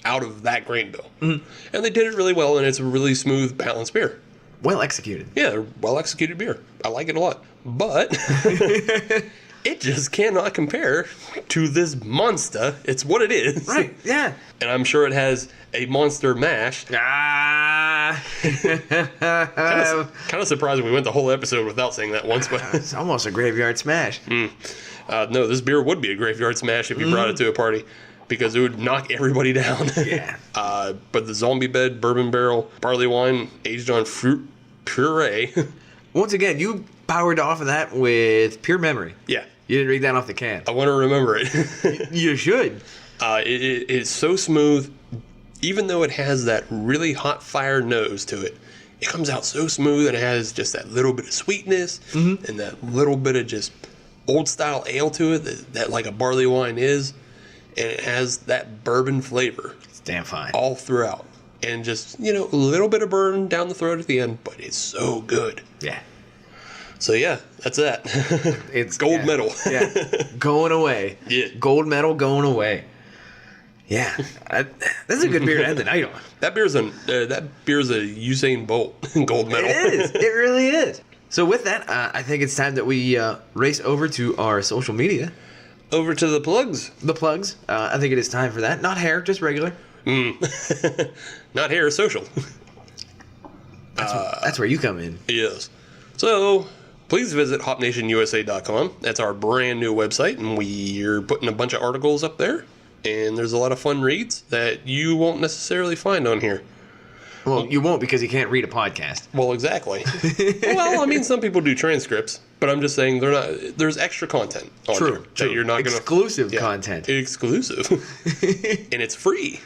out of that grain bill. Mm-hmm. And they did it really well, and it's a really smooth, balanced beer. Well executed. Yeah, well-executed beer. I like it a lot. But it just cannot compare to this monster. It's what it is. Right, yeah. And I'm sure it has a monster mash. Ah. Kind of surprised we went the whole episode without saying that once. But It's almost a graveyard smash. no, this beer would be a graveyard smash if you brought it to a party. Because it would knock everybody down. Yeah. But the zombie bed, bourbon barrel, barley wine, aged on fruit puree. Once again, you powered off of that with pure memory. Yeah. You didn't read that off the can. I want to remember it. You should. It's so smooth. Even though it has that really hot fire nose to it, it comes out so smooth and it has just that little bit of sweetness and that little bit of just old style ale to it that like a barley wine is. And it has that bourbon flavor. It's damn fine. All throughout. And just, a little bit of burn down the throat at the end, but it's so good. Yeah. So, yeah, that's that. It's gold medal. Yeah. Going away. Yeah. Gold medal going away. Yeah. That's a good beer to end the night on. That beer's a Usain Bolt gold medal. It is. It really is. So with that, I think it's time that we race over to our social media. Over to the plugs. The plugs. I think it is time for that. Not hair, just regular. Not hair, social. That's where you come in. Yes. So, please visit hopnationusa.com. That's our brand new website, and we're putting a bunch of articles up there. And there's a lot of fun reads that you won't necessarily find on here. Well, you won't because you can't read a podcast. Well, exactly. Well, I mean, some people do transcripts, but I'm just saying there's extra content on True. there that you're not going to... Exclusive content. Exclusive. And it's free.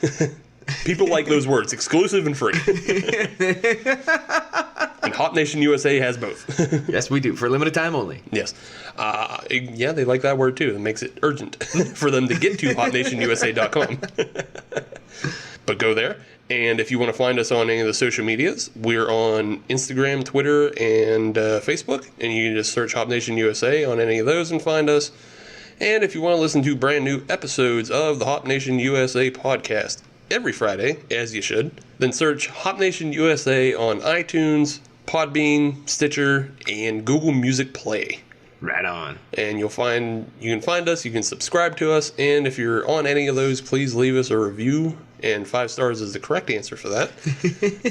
People like those words, exclusive and free. And Hop Nation USA has both. Yes, we do, for a limited time only. Yes. Yeah, they like that word too. It makes it urgent for them to get to hopnationusa.com. But go there. And if you want to find us on any of the social medias, we're on Instagram, Twitter, and Facebook. And you can just search Hop Nation USA on any of those and find us. And if you want to listen to brand new episodes of the Hop Nation USA podcast every Friday, as you should, then search Hop Nation USA on iTunes, Podbean, Stitcher, and Google Music Play. Right on. And you can find us, you can subscribe to us, and if you're on any of those, please leave us a review, and 5 stars is the correct answer for that,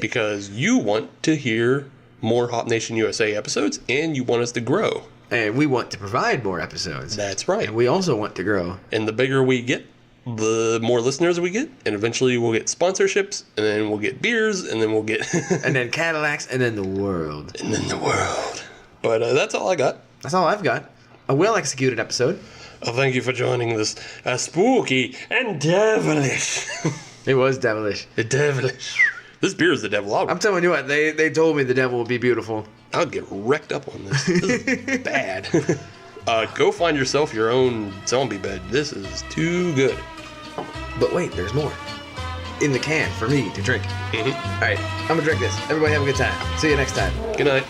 because you want to hear more Hop Nation USA episodes, and you want us to grow. And we want to provide more episodes. That's right. And we also want to grow. And the bigger we get, the more listeners we get, and eventually we'll get sponsorships, and then we'll get beers, and then we'll get... And then Cadillacs, and then the world. And then the world. But that's all I got. That's all I've got. A well-executed episode. Oh, thank you for joining this spooky and devilish. It was devilish. The devilish. This beer is the devil. I'm telling you what, they told me the devil would be beautiful. I'll get wrecked up on this. This is bad. Go find yourself your own zombie bed. This is too good. But wait, there's more. In the can for me to drink. Mm-hmm. All right, I'm going to drink this. Everybody have a good time. See you next time. Good night.